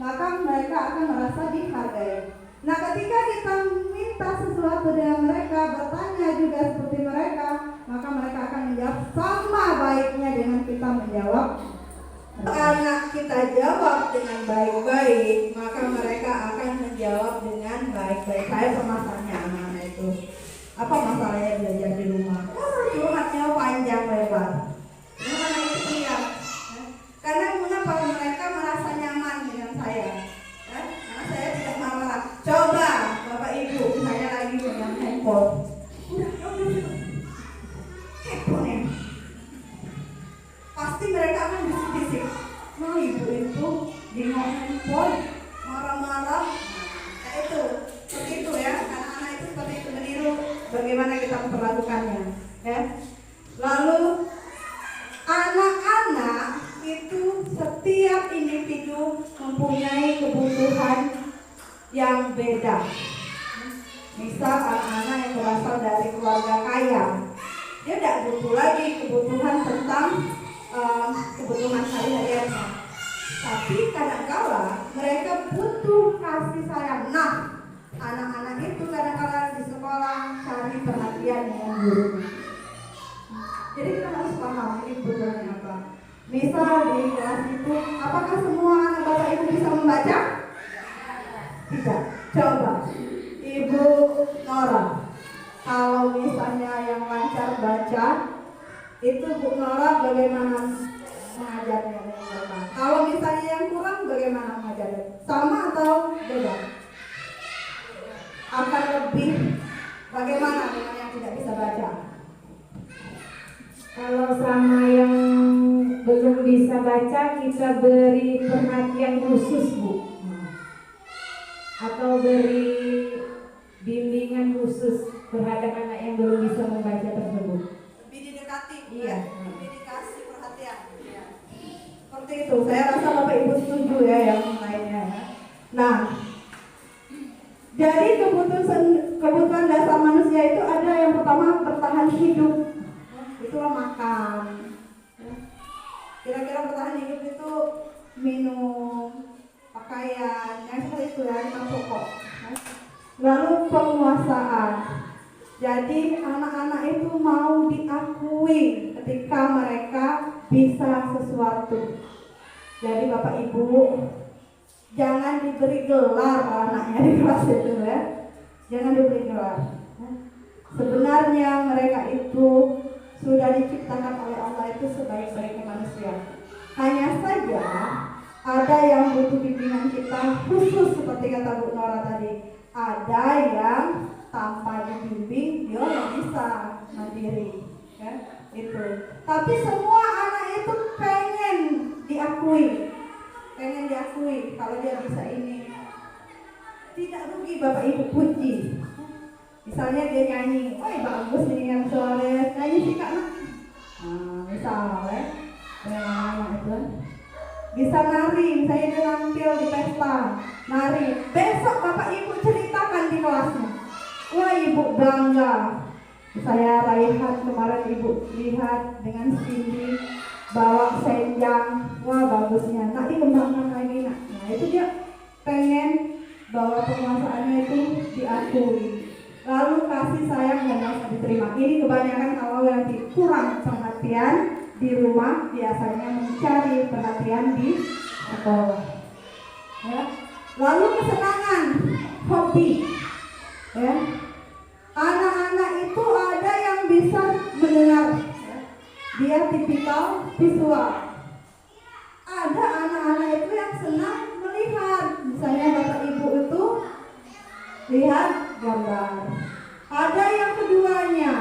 Maka mereka akan merasa dihargai. Nah, ketika kita minta sesuatu dengan mereka, bertanya juga seperti mereka, maka mereka akan menjawab sama baiknya dengan kita menjawab. Anak kita jawab dengan baik-baik, maka mereka akan menjawab dengan baik-baik. Saya pernah tanya anak-anak itu, apa masalahnya belajar di rumah? Curhatnya panjang lebar. Anak itu siap. Karena mengapa mereka merasa nyaman dengan saya? Karena saya tidak marah. Coba yang beda. Misal anak-anak yang berasal dari keluarga kaya, dia tidak butuh lagi kebutuhan tentang kebutuhan sehari-hariannya. Tapi kadang-kala mereka butuh kasih sayang. Nah, anak-anak itu kadang-kala di sekolah cari perhatian dengan gurunya. Jadi kita harus paham ini kebutuhannya apa. Misal di kelas itu, apakah semua anak bapak ibu bisa membaca? Tidak. Coba Ibu Nora, kalau misalnya yang lancar baca, itu Bu Nora bagaimana mengajarnya dengan bapak? Kalau misalnya yang kurang, bagaimana mengajarnya? Sama atau beda? Akan lebih bagaimana dengan yang tidak bisa baca? Kalau sama yang belum bisa baca, kita beri perhatian khusus, Bu. Atau beri bimbingan khusus terhadap anak yang belum bisa membaca tersebut. Lebih didekati, Iya. lebih dikasih perhatian. Ya. Seperti itu, saya rasa Bapak Ibu setuju ya yang lainnya. Ya. Nah, jadi kebutuhan dasar manusia itu ada yang pertama bertahan hidup, itulah makan. Kira-kira bertahan hidup itu minum, pakaian, yang seperti itu ya, lima pokok. Lalu penguasaan. Jadi anak-anak itu mau diakui ketika mereka bisa sesuatu. Jadi Bapak Ibu, jangan diberi gelar anaknya di kelas itu ya. Jangan diberi gelar. Sebenarnya mereka itu sudah diciptakan oleh Allah itu sebaik-baiknya manusia. Hanya saja ada yang butuh bimbingan kita khusus seperti kata Bu Nora tadi. Ada yang tanpa dibimbing dia nggak bisa mandiri, ya itu. Tapi semua anak itu pengen diakui kalau dia bisa ini. Tidak rugi Bapak Ibu puji. Misalnya dia nyanyi, oh bagus nih yang suaranya nyanyi sih kak. Misalnya anak itu bisa nari, misalnya dia tampil di pesta nari. Besok Bapak Ibu ceritakan di kelasnya. Wah Ibu bangga. Saya Raihan kemarin Ibu lihat dengan Cindy bawa senjang. Wah bagusnya. Nak dikembangkan lagi nak. Nah itu dia pengen bahwa penguasaannya itu diakui. Lalu kasih sayang dan rasa diterima. Ini kebanyakan kalau yang kurang perhatian di rumah biasanya mencari perhatian di sekolah. Ya. Lalu kesenangan, hobi. Ya. Anak-anak itu ada yang bisa mendengar. Ya. Dia tipikal visual. Ada anak-anak itu yang senang melihat. Misalnya Bapak Ibu itu lihat gambar. Ada yang keduanya,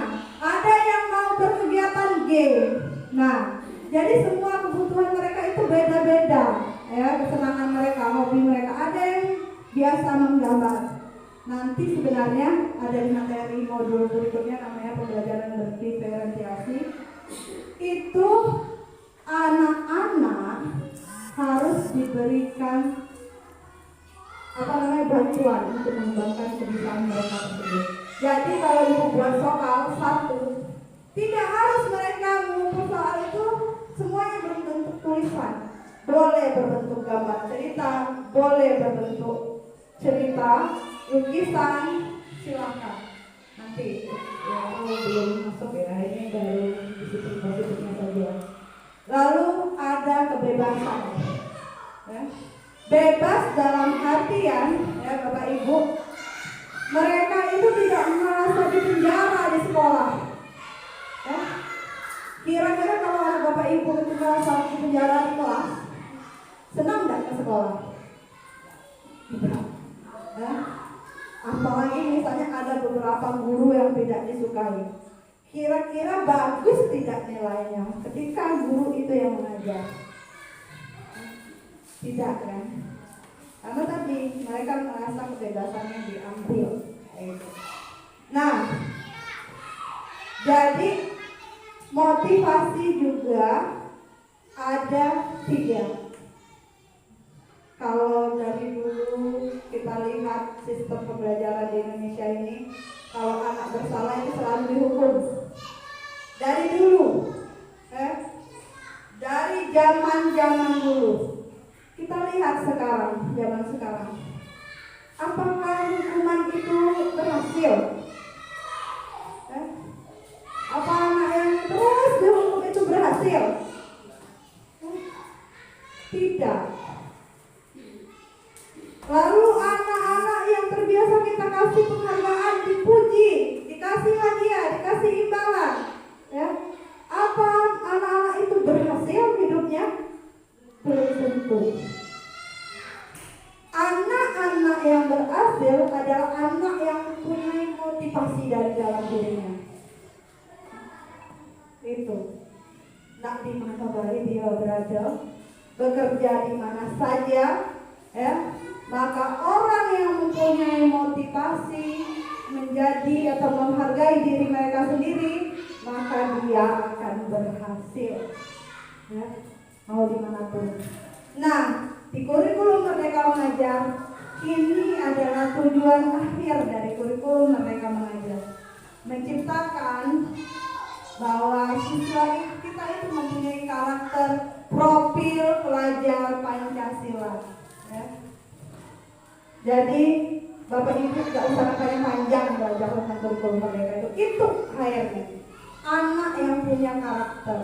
ada yang mau berkegiatan game. Nah, jadi semua kebutuhan mereka itu beda-beda, ya, kesenangan mereka, hobi mereka. Ada yang biasa menggambar. Nanti sebenarnya ada di materi modul berikutnya namanya pembelajaran berdiferensiasi. Itu anak-anak harus diberikan bantuan untuk mengembangkan kebiasaan mereka tersebut. Jadi kalau Ibu buat soal satu, tidak harus mereka mengumpul soal itu semuanya berbentuk tulisan. Boleh berbentuk gambar cerita, boleh berbentuk cerita, lukisan, silakan. Nanti ya belum masuk ya, ini baru disiplin positifnya saja. Lalu ada kebebasan. Ya. Bebas dalam artian ya Bapak Ibu, mereka itu tidak merasa dipenjara di sekolah. Ya. Kira-kira kalau anak Bapak Ibu itu merasa dipenjara di kelas, senang nggak ke sekolah? Tidak. Ya. Apalagi misalnya ada beberapa guru yang tidak disukai. Kira-kira bagus tidak nilainya ketika guru itu yang mengajar? Tidak kan? Karena tadi mereka merasa kebebasannya diambil. Nah, jadi motivasi juga ada 3. Kalau dari dulu kita lihat lihat sistem pembelajaran di Indonesia ini, kalau anak bersalah itu selalu dihukum. Dari dulu, dari zaman dulu. Kita lihat sekarang, zaman sekarang. Apakah hukuman itu berhasil? Apa anak yang terus dihukum itu berhasil? Tidak. Lalu anak-anak yang terbiasa kita kasih penghargaan, dipuji, dikasih hadiah, dikasih imbalan, ya. Apa anak-anak itu berhasil hidupnya? Belum tentu. Anak-anak yang berhasil adalah anak yang mempunyai motivasi dari dalam dirinya. Itu. Nak di mana baik dia berada, bekerja di mana saja, ya. Maka orang yang mempunyai motivasi menjadi atau menghargai diri mereka sendiri, maka dia akan berhasil, ya, mau dimanapun. Nah, di kurikulum Merdeka Mengajar ini adalah tujuan akhir dari kurikulum Merdeka Mengajar, menciptakan bahwa siswa kita itu mempunyai karakter profil pelajar Pancasila, ya. Jadi Bapak Ibu tidak usah panjang belajar tentang kurikulum Merdeka itu akhirnya anak yang punya karakter,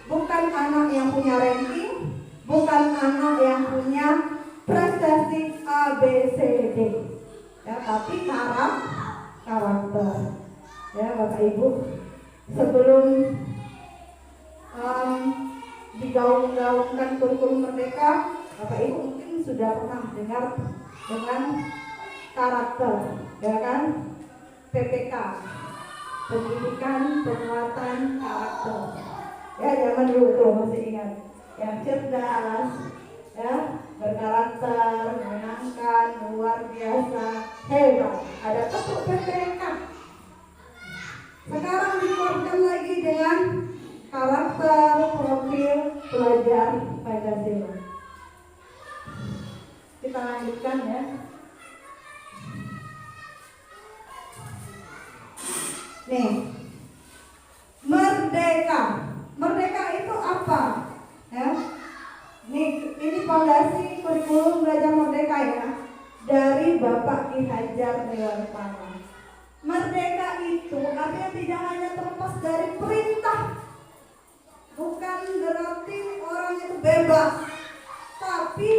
bukan anak yang punya ranking, bukan anak yang punya prestasi A, B, C, D, ya, tapi karakter, ya Bapak Ibu. Sebelum digaung-gaungkan kurikulum Merdeka, Bapak Ibu mungkin sudah pernah dengar dengan karakter, ya kan? PPK, pendidikan penguatan karakter. Ya, zaman dulu tuh masih ingat, yang cerdas, ya, berkarakter, menyenangkan, luar biasa, hebat. Ada tepuk PPK. Sekarang dikuatkan lagi dengan karakter profil pelajar Pancasila. Kita lanjutkan, ya. Nih, merdeka. Merdeka itu apa? Ya. Ini fondasi kurikulum belajar merdeka, ya, dari Bapak Ki Hajar Dewantara. Merdeka itu artinya tidak hanya terlepas dari perintah, bukan berarti orang itu bebas, tapi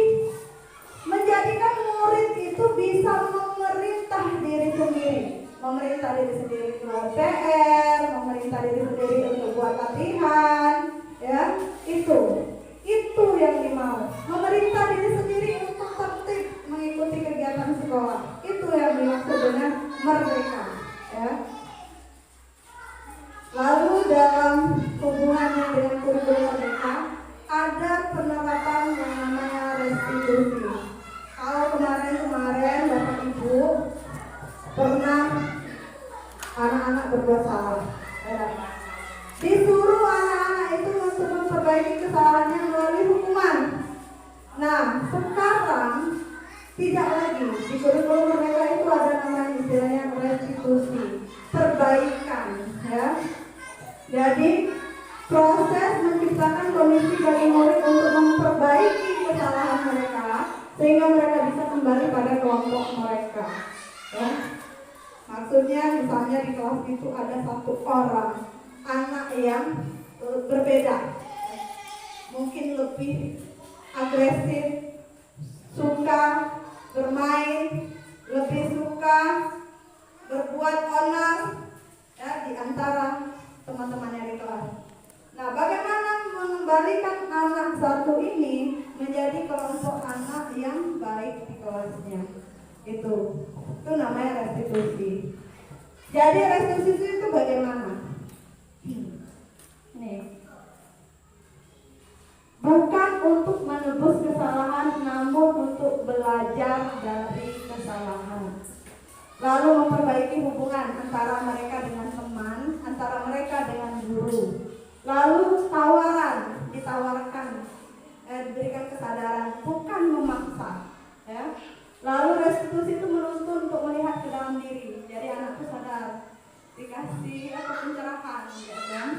menjadikan murid itu bisa memerintah diri sendiri. Memerintah diri sendiri keluar PR, memerintah diri sendiri untuk buat latihan, ya, itu yang dimau. Memerintah diri sendiri untuk tertib mengikuti kegiatan sekolah, itu yang dimaksud dengan merdeka, ya. Lalu dalam hubungannya dengan kurikulum merdeka ada penerapan yang namanya restitusi. Kalau kemarin Bapak Ibu pernah anak-anak berbuat salah, disuruh anak-anak itu untuk memperbaiki kesalahannya melalui hukuman. Nah, sekarang tidak lagi. Di kurikulum mereka itu ada namanya istilahnya restitusi, perbaikan, ya. Jadi proses menciptakan kondisi bagi murid untuk memperbaiki kesalahan mereka sehingga mereka bisa kembali pada kelompok mereka, ya. Maksudnya misalnya di kelas itu ada satu orang anak yang berbeda, mungkin lebih agresif, suka bermain, lebih suka berbuat onar, ya, di antara teman-temannya di kelas. Nah, bagaimana mengembalikan anak satu ini menjadi kelompok anak yang baik di kelasnya? Itu namanya restitusi. Jadi restitusi itu bagaimana? Nih, bukan untuk menebus kesalahan, namun untuk belajar dari kesalahan. Lalu memperbaiki hubungan antara mereka dengan teman, antara mereka dengan guru. Lalu ditawarkan, diberikan kesadaran, bukan memaksa, ya. Lalu restitusi itu merupakan dikasih pencerahan, ya kan?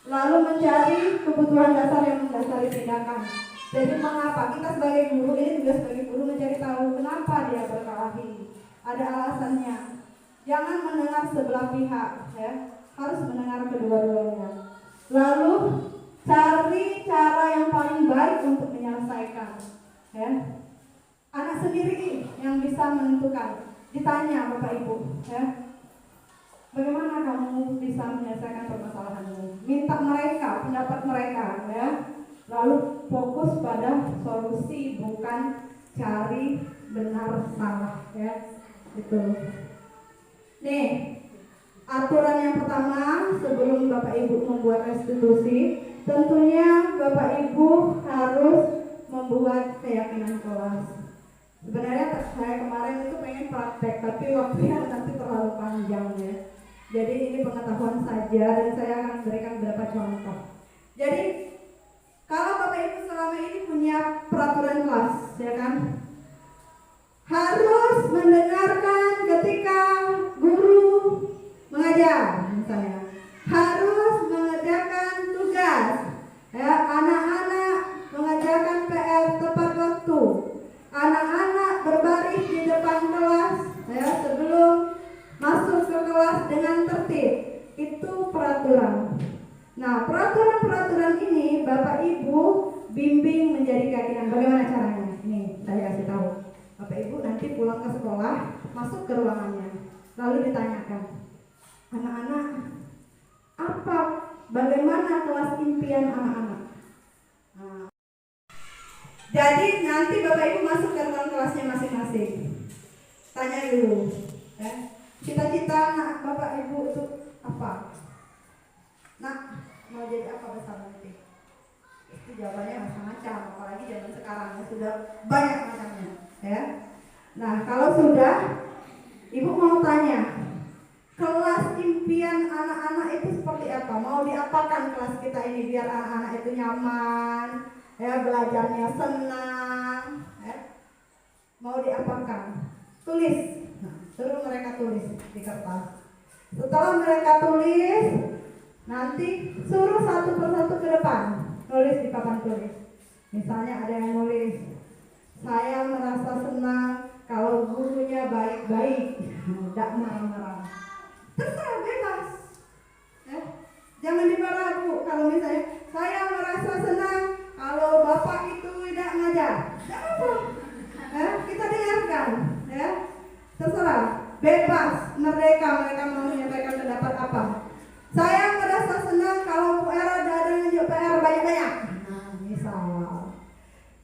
Lalu mencari kebutuhan dasar yang mendasari tindakan. Jadi mengapa kita sebagai guru, ini juga sebagai guru mencari tahu kenapa dia berkelahi, ada alasannya. Jangan mendengar sebelah pihak, ya, harus mendengar kedua-duanya. Lalu cari cara yang paling baik untuk menyelesaikan, ya. Anak sendiri yang bisa menentukan. Ditanya Bapak Ibu, ya, bagaimana kamu bisa menyelesaikan permasalahanmu? Minta mereka, pendapat mereka, ya. Lalu fokus pada solusi, bukan cari benar salah, ya. Itu. Nih, aturan yang pertama sebelum Bapak Ibu membuat restitusi, tentunya Bapak Ibu harus membuat keyakinan kelas. Sebenarnya saya kemarin itu pengen praktek, tapi waktunya nanti terlalu panjang, ya. Jadi ini pengetahuan saja dan saya akan berikan beberapa contoh. Jadi kalau Bapak Ibu selama ini punya peraturan kelas, ya kan, harus mendengarkan ketika guru mengajar, misalnya harus mengerjakan tugas, ya, anak-anak mengerjakan PR tepat waktu, anak-anak berbaris di depan kelas, ya, sebelum masuk ke kelas dengan tertib. Itu peraturan. Nah, peraturan-peraturan ini Bapak Ibu bimbing menjadi keyakinan. Bagaimana caranya? Nih, saya kasih tahu. Bapak Ibu nanti pulang ke sekolah, masuk ke ruangannya, lalu ditanyakan, anak-anak, bagaimana kelas impian anak-anak? Nah, jadi nanti Bapak Ibu masuk ke ruang kelasnya masing-masing. Tanya dulu, ya, cita-cita anak Bapak Ibu itu apa? Nak, mau jadi apa besar nanti? Itu jawabannya macam-macam, apalagi zaman sekarang ya, sudah banyak macamnya, ya. Nah, kalau sudah, Ibu mau tanya, kelas impian anak-anak itu seperti apa? Mau diapakan kelas kita ini biar anak-anak itu nyaman, ya, belajarnya senang, ya. Mau diapakan? Tulis. Nah, suruh mereka tulis di kertas. Setelah mereka tulis, nanti suruh satu persatu ke depan, tulis di papan tulis. Misalnya ada yang nulis, saya merasa senang kalau gurunya baik-baik, tidak marah-marah. Terserah, bebas, ya. Jangan dimarah Bu. Kalau misalnya saya merasa senang kalau bapak itu tidak ngajar, tidak apa, ya, kita dengarkan, ya. Terserah, bebas, merdeka mereka mau menyampaikan pendapat apa. Saya merasa senang kalau Bu Era ada nunjuk PR banyak-banyak. Nah, misal,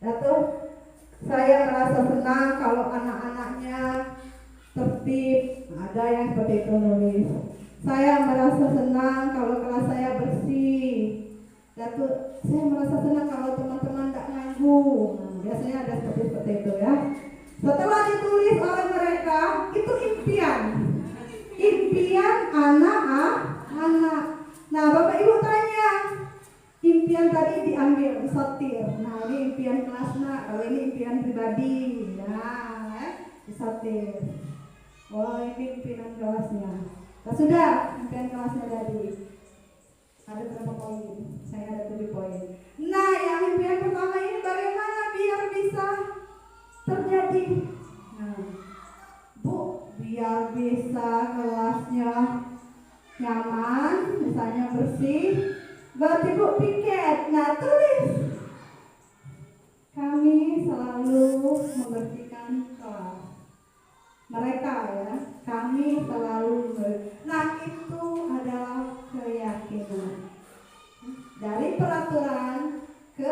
itu saya merasa senang kalau anak-anaknya tertib. Ada yang seperti itu nulis. Saya merasa senang kalau kelas saya bersih. Lalu saya merasa senang kalau teman-teman tidak nganggu. Nah, biasanya ada seperti itu, ya. Setelah ditulis oleh mereka, itu impian anak-anak. Nah, Bapak Ibu tanya, impian tadi diambil, disortir. Nah, ini impian kelas nak, kalau ini impian pribadi. Nah, disortir. Oh, ini impian kelasnya. Nah, sudah impian kelasnya tadi. Ada berapa poin? Saya ada 7 poin. Nah, yang impian pertama ini bagaimana biar bisa terjadi? Nah, Bu, biar bisa kelasnya nyaman, misalnya bersih, berarti Bu piket. Nah, tulis, kami selalu membersihkan kelas. Mereka, ya, kami selalu Nah, itu adalah keyakinan. Dari peraturan ke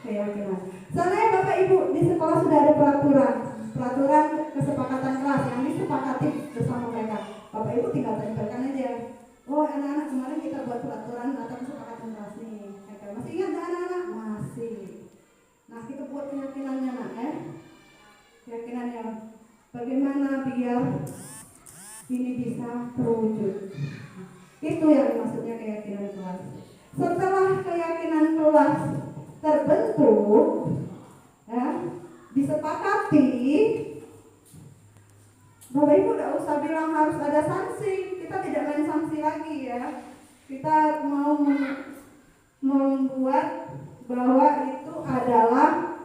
keyakinan. Soalnya Bapak Ibu di sekolah sudah ada peraturan kesepakatan kelas yang disepakati bersama mereka. Bapak Ibu tinggal tempelkan aja. Oh, anak-anak, kemarin kita buat peraturan atau kesepakatan kelas nih. Masih ingat gak anak-anak? Masih. Nah, kita buat keyakinannya, nak, ya. Keyakinannya bagaimana biar ini bisa terwujud. Itu yang maksudnya keyakinan kelas. Setelah keyakinan kelas terbentuk, ya, disepakati, Bapak Ibu tidak usah bilang harus ada sanksi. kita tidak main sanksi lagi ya. Kita mau membuat bahwa itu adalah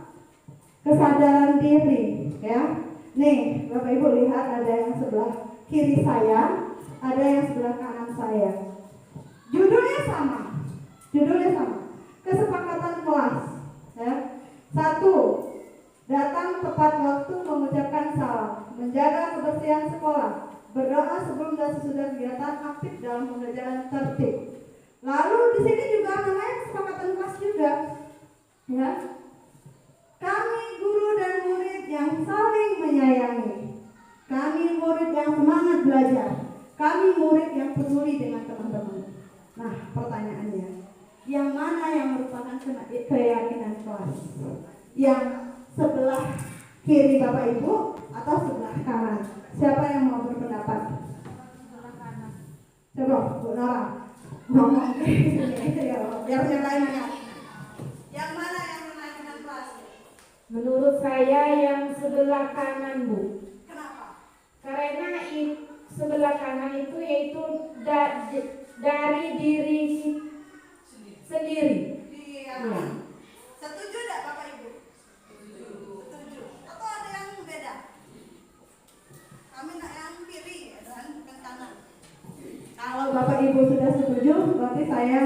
kesadaran diri ya. Nih, Bapak Ibu lihat ada yang sebelah kiri saya, ada yang sebelah kanan saya. Judulnya sama. Kesepakatan kelas ya. 1. Datang tepat waktu, mengucapkan salam, menjaga kebersihan sekolah, berdoa sebelum dan sesudah kegiatan, aktif dalam pengerjaan tertib. Lalu di sini juga namanya kesepakatan kelas juga ya. Kami guru dan murid yang saling menyayangi. Kami murid yang semangat belajar. Kami murid yang peduli dengan teman-teman. Nah, pertanyaannya, yang mana yang merupakan keyakinan kelas? Yang sebelah kiri Bapak Ibu atau sebelah kanan? Siapa yang mau berpendapat? Sebelah kanan. Coba Bu Nora ngomong biar yang lain nanya. Yang mana yang keyakinan kelas? Menurut saya yang sebelah kanan, Bu. Kenapa? Karena sebelah kanan itu yaitu dari diri sendiri. Iya. Ya. Setuju tidak Bapak Ibu? Setuju. Atau ada yang beda? Kami nak yang kiri dan kanan. Kalau Bapak Ibu sudah setuju, berarti saya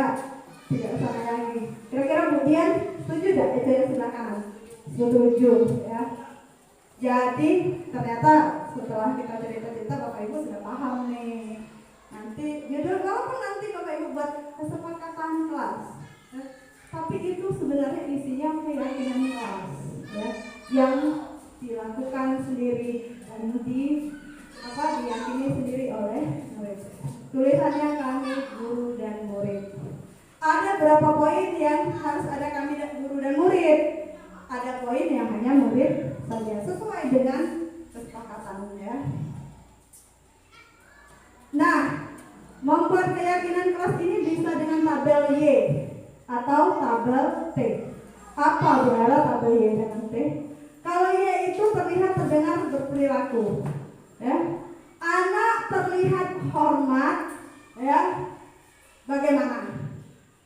tidak usah nanya lagi. Kira-kira kemudian setuju tidak itu yang sebelah kanan? Setuju ya. Jadi ternyata setelah kita cerita-cerita Bapak Ibu sudah paham nih. Nanti judul walaupun nanti Bapak Ibu buat kesepakatan kelas ya, tapi itu sebenarnya isinya keyakinan kelas ya, yang dilakukan sendiri dan diyakini sendiri oleh murid. Tulisannya kami guru dan murid. Ada berapa poin yang harus ada kami guru dan murid? Ada poin yang hanya murid saja sesuai dengan kesepakatannya. Nah, membuat keyakinan kelas ini bisa dengan tabel Y atau tabel T. Apa berarti tabel Y dengan T? Kalau Y itu terlihat, terdengar, berperilaku, ya. Anak terlihat hormat, ya. Bagaimana?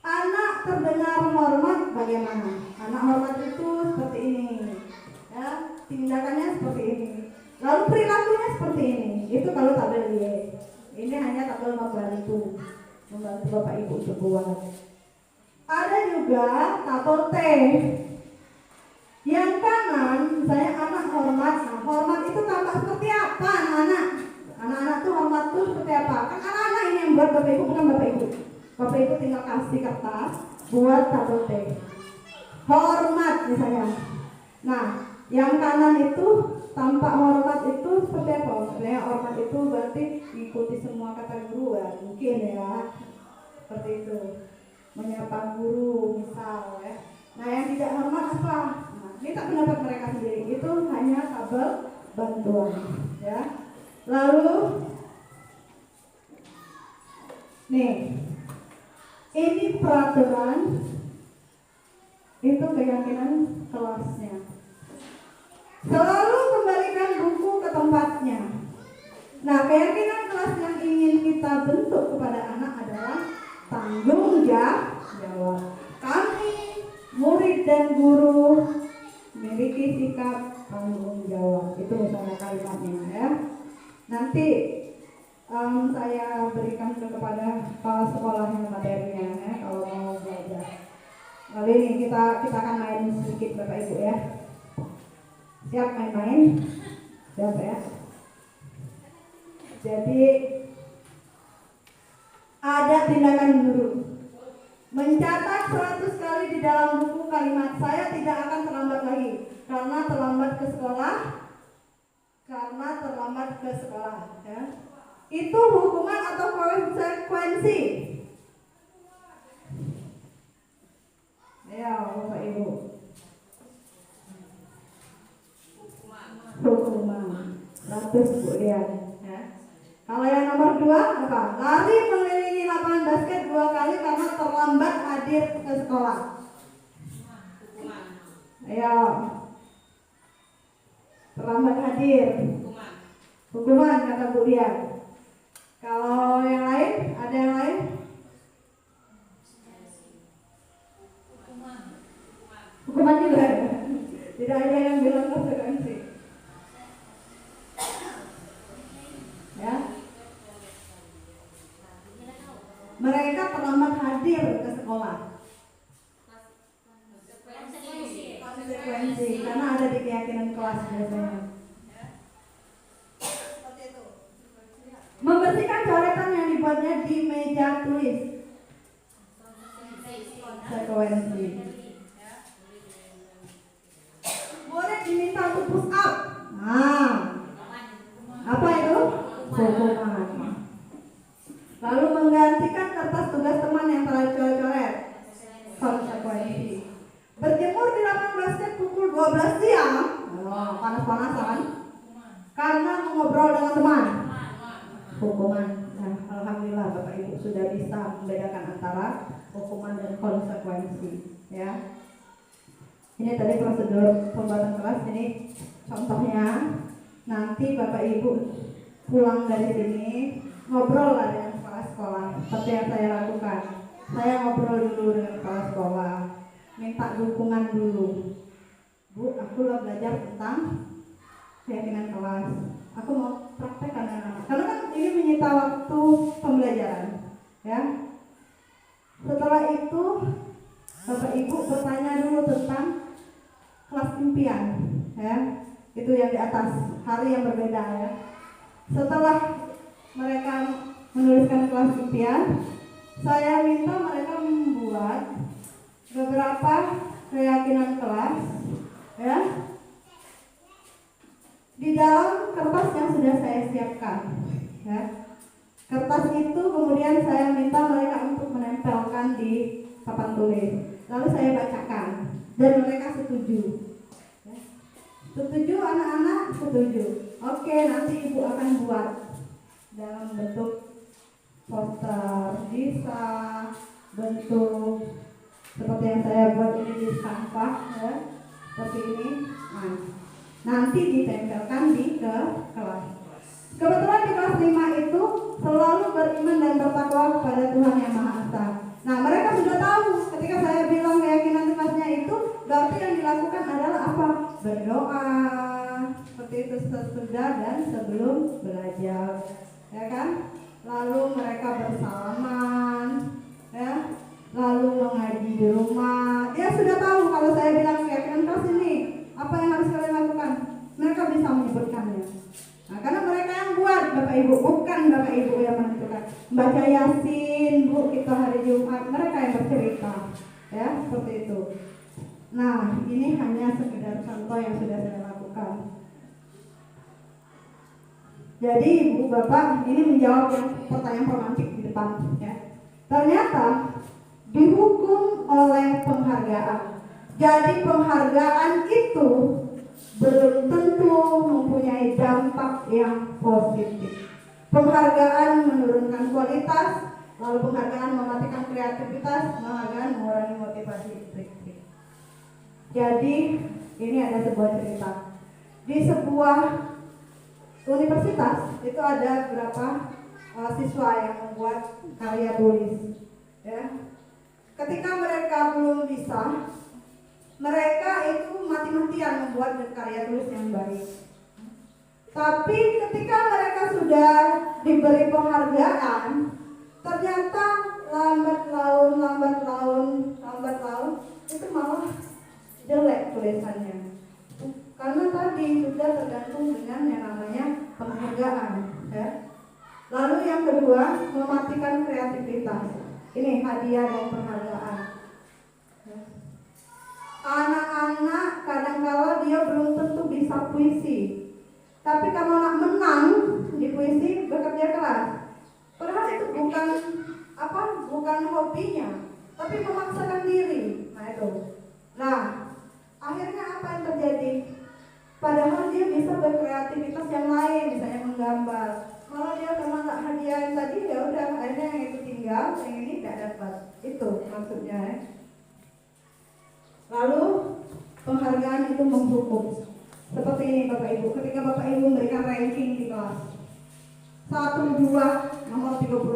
Anak terdengar hormat, bagaimana? Anak hormat itu seperti ini, ya. Tindakannya seperti ini. Lalu perilakunya seperti ini. Itu kalau tabel Y. Ini hanya tabel membantu Bapak Ibu untuk buat. Ada juga tabel T. Yang kanan, misalnya anak hormat. Nah, hormat itu tampak seperti apa anak-anak? Anak-anak tuh hormat tuh seperti apa? Kan anak-anak ini yang buat Bapak Ibu, bukan Bapak Ibu. Bapak Ibu tinggal kasih kertas buat tabel T. Hormat misalnya. Nah, yang kanan itu tampak hormat itu seperti apa? Sebenarnya hormat itu berarti ikuti semua kata guru ya, mungkin ya. Seperti itu. Menyapa guru misal ya. Nah, yang tidak hormat apa? Nah, ini tak pendapat mereka sendiri. Itu hanya tabel bantuan ya. Lalu nih, ini peraturan, itu keyakinan kelasnya. Selalu kembalikan buku ke tempatnya. Nah, keyakinan kelas yang ingin kita bentuk kepada anak adalah tanggung jawab. Kami, murid dan guru, memiliki sikap tanggung jawab. Itu misalnya kalimatnya ya. Nanti saya berikan kepada kepala sekolahnya materinya ya, kalau mau belajar. Lalu ini kita akan main sedikit Bapak Ibu ya. Siap main-main? Siap ya. Jadi ada tindakan guru. Mencatat 100 kali di dalam buku kalimat saya tidak akan terlambat lagi. Karena terlambat ke sekolah ya. Itu hukuman atau konsekuensi? Ya Bapak Ibu. Hukuman 100 Bu lihat ya. Kalau yang nomor 2 apa? Lari mengelilingi lapangan basket 2 kali karena terlambat hadir ke sekolah. Ayo. Terlambat hadir. Hukuman kata Bu Dian. Kalau yang lain, ada yang lain? Hukuman juga. Tidak ada yang bilang konsekuensi. Ya. Mereka terlambat hadir ke sekolah. Konsekuensi, karena ada di keyakinan kelas biasanya. Membersihkan coretan yang dibuatnya di meja tulis. Konsekuensi. Murid diminta untuk push up. Nah, apa itu? Hukuman. Lalu menggantikan kertas tugas teman yang telah dicoret-coret. Konsekuensi. Berjemur di lapangan basket pukul 12 siang. Oh, panas-panasan. Karena mengobrol dengan teman. Hukuman. Nah, alhamdulillah Bapak Ibu sudah bisa membedakan antara hukuman dan konsekuensi. Ya. Ini tadi prosedur pembuatan kelas. Ini contohnya. Nanti Bapak Ibu pulang dari sini ngobrol lah dengan kepala sekolah seperti yang saya lakukan. Saya ngobrol dulu dengan kepala sekolah, minta dukungan dulu. Bu, aku lo belajar tentang keyakinan kelas. Aku mau praktekkan dengan anak. Karena kan ini menyita waktu pembelajaran, ya. Setelah itu Bapak Ibu bertanya dulu tentang kelas impian, ya. Itu yang di atas, hari yang berbeda, ya. Setelah mereka menuliskan kelas impian, saya minta mereka membuat beberapa keyakinan kelas, ya, di dalam kertas yang sudah saya siapkan, ya. Kertas itu kemudian saya minta mereka untuk menempelkan di papan tulis, lalu saya bacakan dan mereka setuju, ya. Setuju anak-anak? Setuju. Oke, nanti ibu akan buat dalam bentuk poster, bisa bentuk seperti yang saya buat ini di sampah, ya, seperti ini. Nah, nanti ditempelkan di kelas. Kebetulan di kelas 5 itu selalu beriman dan bertakwa kepada Tuhan Yang Maha Esa. Nah, mereka sudah tahu ketika saya bilang keyakinan kelasnya itu berarti yang dilakukan adalah apa? Berdoa, seperti itu sesudah dan sebelum belajar, ya kan? Lalu mereka bersalaman, ya. Lalu mengaji di rumah. Dia sudah tahu kalau saya bilang keyakinan kelas ini, apa yang harus kalian lakukan? Mereka bisa menyebutkannya. Nah, karena mereka yang buat, Bapak Ibu, bukan Bapak Ibu yang menentukan. Baca Yasin, Bu, kita hari Jumat, mereka yang bercerita, ya, seperti itu. Nah, ini hanya sekedar contoh yang sudah saya lakukan. Jadi Ibu Bapak ini menjawab yang pertanyaan pemantik di depan, ya. Ternyata dihukum oleh penghargaan. Jadi penghargaan itu belum tentu mempunyai dampak yang positif. Penghargaan menurunkan kualitas, lalu penghargaan mematikan kreativitas, penghargaan mengurangi motivasi intrinsik. Jadi ini ada sebuah cerita. Di sebuah universitas itu ada beberapa siswa yang membuat karya tulis, ya. Ketika mereka belum bisa, mereka itu mati-matian membuat karya tulis yang baik. Tapi ketika mereka sudah diberi penghargaan, ternyata lambat laun itu malah jelek tulisannya. Karena tadi sudah tergantung dengan yang namanya penghargaan, ya. Lalu yang kedua, mematikan kreativitas. Ini hadiah dan penghargaan. Anak-anak kadang-kala dia belum tentu bisa puisi, tapi kalau nak menang di puisi bekerja keras. Padahal itu bukan hobinya, tapi memaksakan diri. Nah itu. Nah, akhirnya apa yang terjadi? Padahal dia bisa berkreativitas yang lain, misalnya menggambar. Malah dia karena nggak hadiah yang tadi, ya udah akhirnya yang itu tinggal, yang ini tidak dapat. Itu maksudnya, ya. Lalu penghargaan itu menghukum. Seperti ini Bapak Ibu, ketika Bapak Ibu memberikan ranking di kelas 1, 2,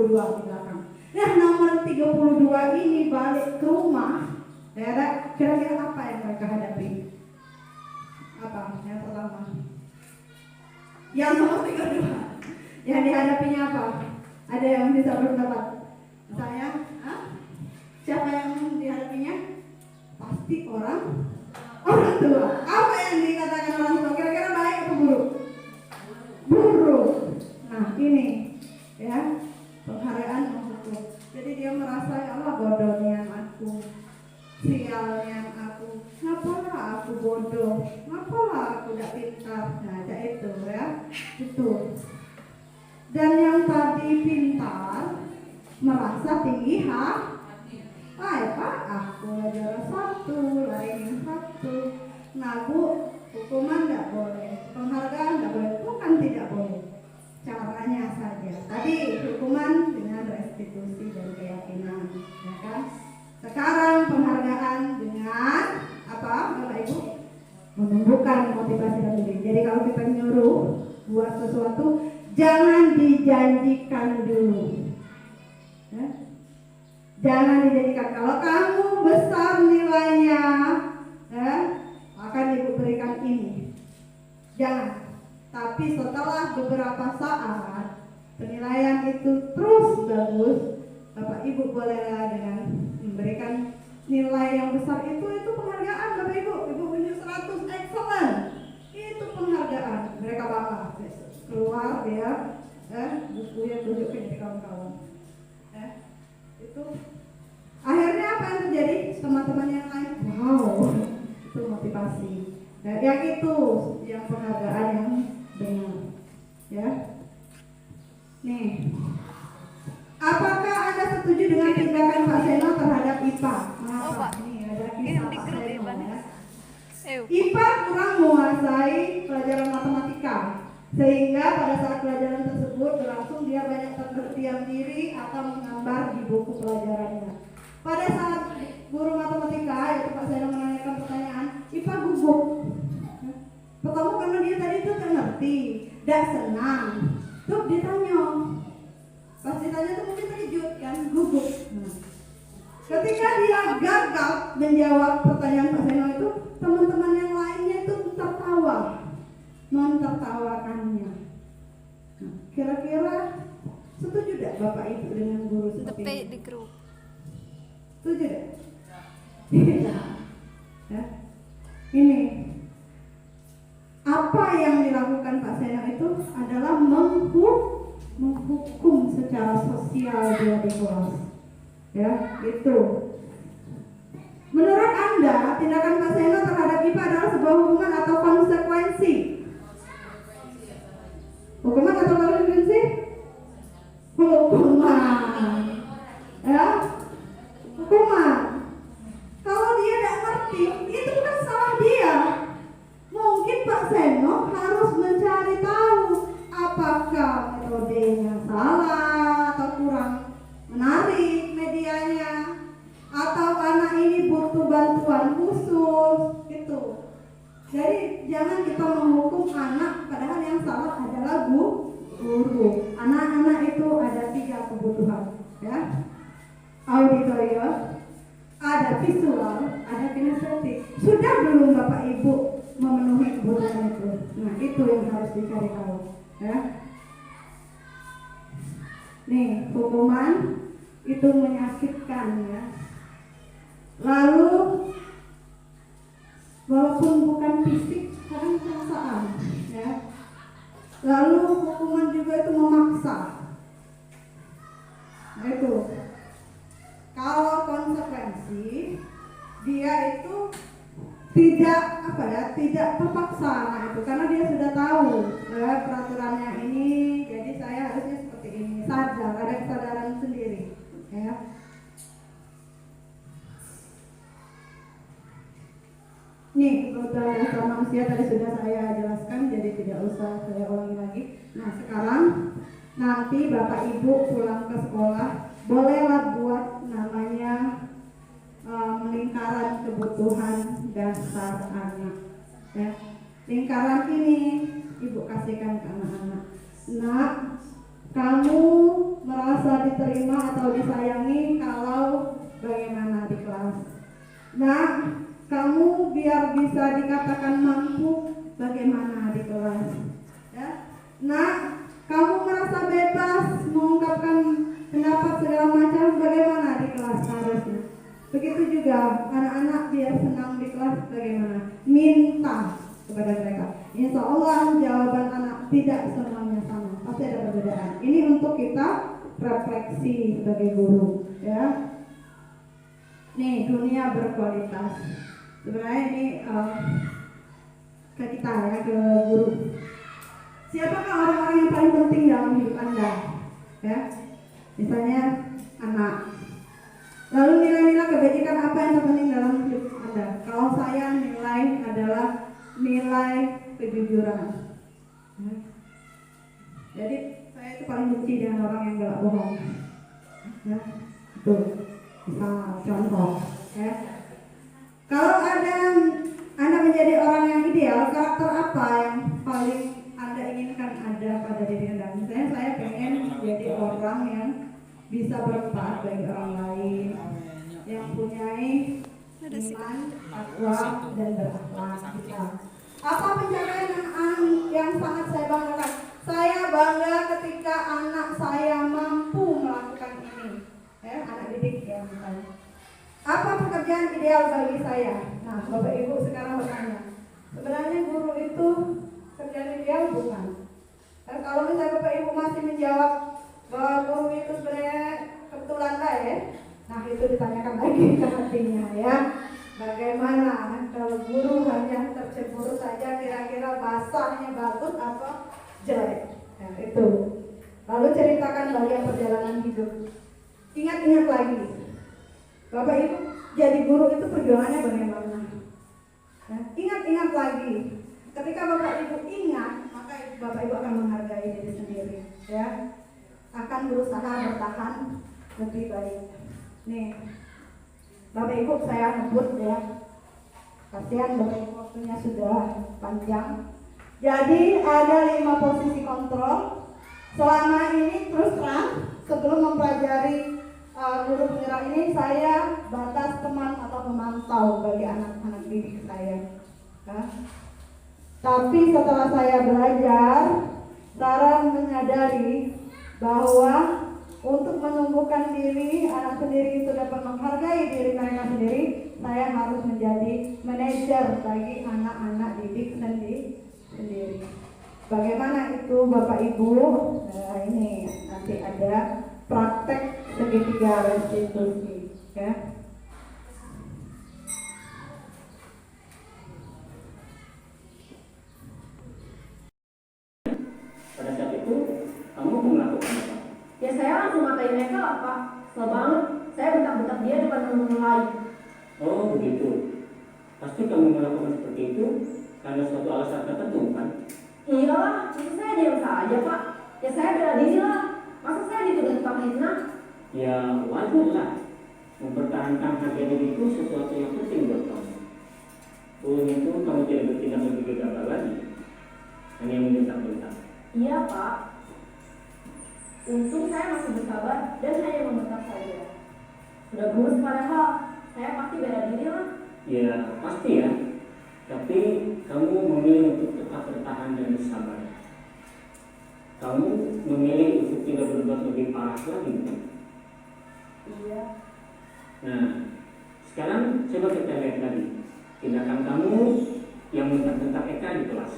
32 di belakang. Nah, nomor 32 ini balik ke rumah, ya, kira-kira apa yang mereka hadapi? Apa? Yang pertama. Yang nomor 32. Yang dihadapinya apa? Ada yang bisa berpendapat? Saya, siapa yang dihadapinya? Pasti orang tua. Apa yang dikatakan orang tua? Kira-kira baik atau buruk? Buruk. Nah, ini ya, penghargaan menghukum. Jadi dia merasa, ya Allah, bodohnya aku, sialnya aku, ngapalah aku bodoh, ngapalah aku tidak pintar. Nah, itu ya, itu. Dan yang tadi pintar merasa tinggi Pak, aku juara 1, lain 1. Nah, Bu, hukuman tidak boleh, penghargaan tidak boleh, bukan tidak boleh. Caranya saja. Tadi hukuman dengan restitusi dan keyakinan, ya kan? Sekarang penghargaan dengan apa, Bapak Ibu? Menumbuhkan motivasi dalam diri. Jadi kalau kita nyuruh buat sesuatu, jangan dijanjikan dulu. Ya? Jangan dijadikan, kalau kamu besar nilainya, ya, akan Ibu berikan ini. Jangan. Tapi setelah beberapa saat penilaian itu terus bagus, Bapak Ibu bolehlah dengan memberikan nilai yang besar itu penghargaan. Bapak Ibu punya 100 excellent, itu penghargaan. Mereka bangga, keluar dia, bukunya tunjukin di kawan-kawan. Itu akhirnya apa yang terjadi? Teman-teman yang lain, wow, itu motivasi. Yang itu yang penghargaan yang benar, ya. Nih, apakah Anda setuju dengan tindakan Pak Seno terhadap IPA? Mengapa? Nih ada kisah Pak Seno, ya. IPA kurang menguasai pelajaran matematika, sehingga pada saat pelajaran tersebut berlangsung dia banyak terdiam diri atau menggambar di buku pelajarannya. Pada saat guru matematika, yaitu Pak Seno, menanyakan pertanyaan, IPA gugup. Pertama karena dia tadi itu tidak ngerti, tidak senang. Terus ditanya, pas ditanya itu mungkin terkejut kan, gugup. Ketika dia gagal menjawab pertanyaan Pak Seno itu, teman-teman yang lainnya itu tertawa, mentertawakannya. Kira-kira setuju tidak Bapak Ibu dengan guru seperti ini? di grup. Setuju tidak? Ya. Ini apa yang dilakukan Pak Seno itu adalah menghukum secara sosial dia di kelas. Ya, itu. Menurut Anda, tindakan Pak Seno terhadap IPA adalah sebuah hukuman atau konsekuensi? Hukuman atau konsekuensi? Hukuman. Ya, hukuman. Kalau dia tidak ngerti, itu bukan salah dia. Mungkin Pak Seno harus mencari tahu apakah metodenya salah atau kurang menarik medianya, atau anak ini butuh bantuan khusus gitu. Jadi jangan kita menghukum anak padahal yang salah adalah guru. Anak-anak itu ada 3 kebutuhan, ya. Auditorium, ada visual, ada kinestetik. Sudah belum Bapak Ibu memenuhi kebutuhan itu? Nah, itu yang harus dicari tahu, ya. Nih, hukuman itu menyakitkan, ya. Lalu walaupun bukan fisik, kadang perasaan, ya. Lalu hukuman juga itu memaksa. Nah, itu. Kalau konsekuensi, dia itu tidak terpaksa, nah itu karena dia sudah tahu peraturannya ini, jadi saya harusnya seperti ini, sadar, ada kesadaran sendiri, ya. Nih, kebutuhan dasar manusia tadi sudah saya jelaskan, jadi tidak usah saya ulangi lagi. Nah, sekarang nanti Bapak Ibu pulang ke sekolah, bolehlah buat namanya lingkaran kebutuhan dasar anak, ya. Lingkaran ini Ibu kasihkan ke anak-anak. Nah, kamu merasa diterima atau disayangi kalau bagaimana di kelas. Nah, kamu biar bisa dikatakan mampu bagaimana di kelas. Ya. Nah, kamu merasa bebas mengungkapkan pendapat segala macam bagaimana di kelas harusnya. Begitu juga anak-anak biar senang di kelas bagaimana. Minta kepada mereka. Insya Allah jawaban anak tidak semuanya sama, pasti ada perbedaan. Ini untuk kita refleksi sebagai guru, ya. Nih, dunia berkualitas. Sebenarnya ini ke kita ya, ke guru. Siapakah orang-orang yang paling penting dalam hidup Anda? Ya, misalnya anak. Lalu nilai-nilai kebajikan apa yang terpenting dalam hidup Anda? Kalau saya nilai adalah nilai kejujuran. Ya. Jadi saya itu paling benci dengan orang yang galak bohong. Ya, itu misal contoh. Ya. Kalau Anda menjadi orang yang ideal, karakter apa yang paling Anda inginkan ada pada diri Anda? Misalnya saya pengen jadi orang yang bisa bermanfaat bagi orang lain, yang punyai iman, takwa, dan berakhlak. Apa pencapaian yang sangat saya banggakan? Saya bangga ketika anak saya mampu melakukan ini. Ya, anak didik ya misalnya. Apa pekerjaan ideal bagi saya? Nah, Bapak Ibu sekarang bertanya. Sebenarnya guru itu pekerjaan ideal bukan? Kalau misalnya Bapak Ibu masih menjawab bahwa guru itu sebenarnya kebetulan ya. Nah, itu ditanyakan lagi ke hatinya ya. Bagaimana kalau guru hanya tercebur saja kira-kira bahasanya bagus atau jelek? Nah, itu. Lalu ceritakan bagian perjalanan hidup. Ingat-ingat lagi. Bapak Ibu jadi guru itu perjuangannya bagaimana? Nah, ingat-ingat lagi. Ketika Bapak Ibu ingat, maka Bapak Ibu akan menghargai diri sendiri, ya. Akan berusaha bertahan lebih baik. Nih, Bapak Ibu saya ngebut ya. Kasihan Bapak Ibu waktunya sudah panjang. Jadi ada 5 posisi kontrol. Selama ini terus terang sebelum mempelajari guru penggerak ini saya batas teman atau pemantau bagi anak-anak didik saya. Tapi setelah saya belajar, saya menyadari bahwa untuk menumbuhkan diri anak sendiri itu dapat menghargai diri mereka sendiri, saya harus menjadi manajer bagi anak-anak didik sendiri. Bagaimana itu Bapak Ibu? Nah, ini nanti ada praktek segitiga restitusi, ya. Pada saat itu kamu melakukan apa? Ya saya langsung matain mereka lah Pak. Kesel banget, saya bentak-bentak dia depan teman-teman lain. Oh begitu. Pasti kamu melakukan seperti itu karena suatu alasan tertentu kan? Iyalah, masa saya diam saja Pak. Ya saya bela diri lah. Masa saya dituduh tukang fitnah? Ya wajar lah. Mempertahankan harga diri itu sesuatu yang penting buat kamu. Untuk itu kamu tidak bertindak lebih gegabah lagi, hanya membentak-bentak. Iya Pak. Untung saya masih bersabar dan hanya membentak saja. Sudah gemes padahal, saya pasti bela diri lah. Ya pasti ya. Tapi kamu memilih untuk tetap bertahan dan bersabar. Kamu memilih untuk tidak berbuat lebih parah lagi kan? Iya. Nah, sekarang coba kita lihat lagi tindakan kamu yang bentak-bentak Eka di kelas.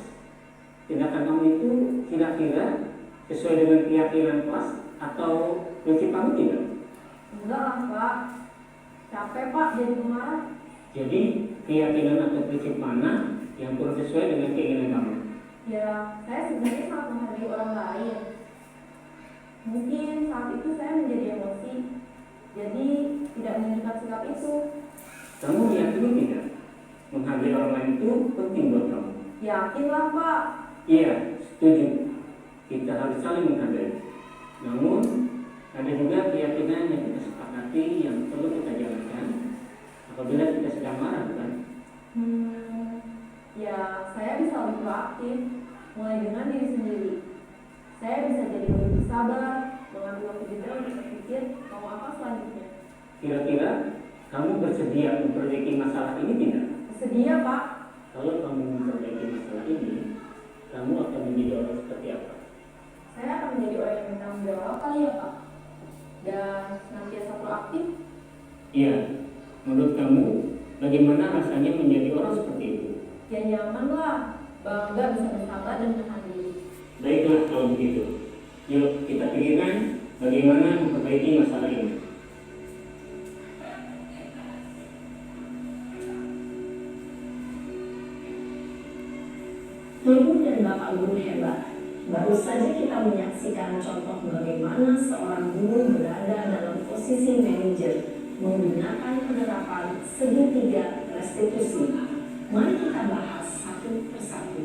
Tindakan kamu itu kira-kira sesuai dengan keyakinan kelas atau prinsip kamu tidak? Enggak lah Pak. Capek Pak jadi pemarah. Jadi keyakinan atau prinsip mana yang kurang sesuai dengan keinginan kamu? Ya, saya sebenarnya sangat menghargai orang lain. Mungkin saat itu saya menjadi emosi, jadi tidak menunjukkan sikap itu. Kamu meyakini tidak? Menghargai orang lain itu penting buat kamu. Yakinlah Pak. Iya, setuju. Kita harus saling menghargai. Namun, ada juga keyakinan yang kita sepakati yang perlu kita jalankan apabila kita sedang marah, bukan? Ya, saya bisa lebih proaktif, mulai dengan diri sendiri. Saya bisa jadi lebih sabar, mengambil waktu jeda untuk berpikir. Kira-kira kamu bersedia memperbaiki masalah ini tidak? Sedia, Pak. Kalau kamu memperbaiki masalah ini, kamu akan menjadi orang seperti apa? Saya akan menjadi orang yang bertanggung jawab kali ya, Pak. Dan senantiasa proaktif. Iya, menurut kamu bagaimana rasanya menjadi orang seperti itu? Ya nyaman lah. Bangga bisa bersabar dan menahan diri. Baiklah kalau begitu. Yuk kita pikirkan bagaimana memperbaiki masalah ini. Ibu dan Bapak Guru hebat. Baru saja kita menyaksikan contoh bagaimana seorang guru berada dalam posisi manajer menggunakan penerapan segitiga restitusi. Mari kita bahas satu persatu.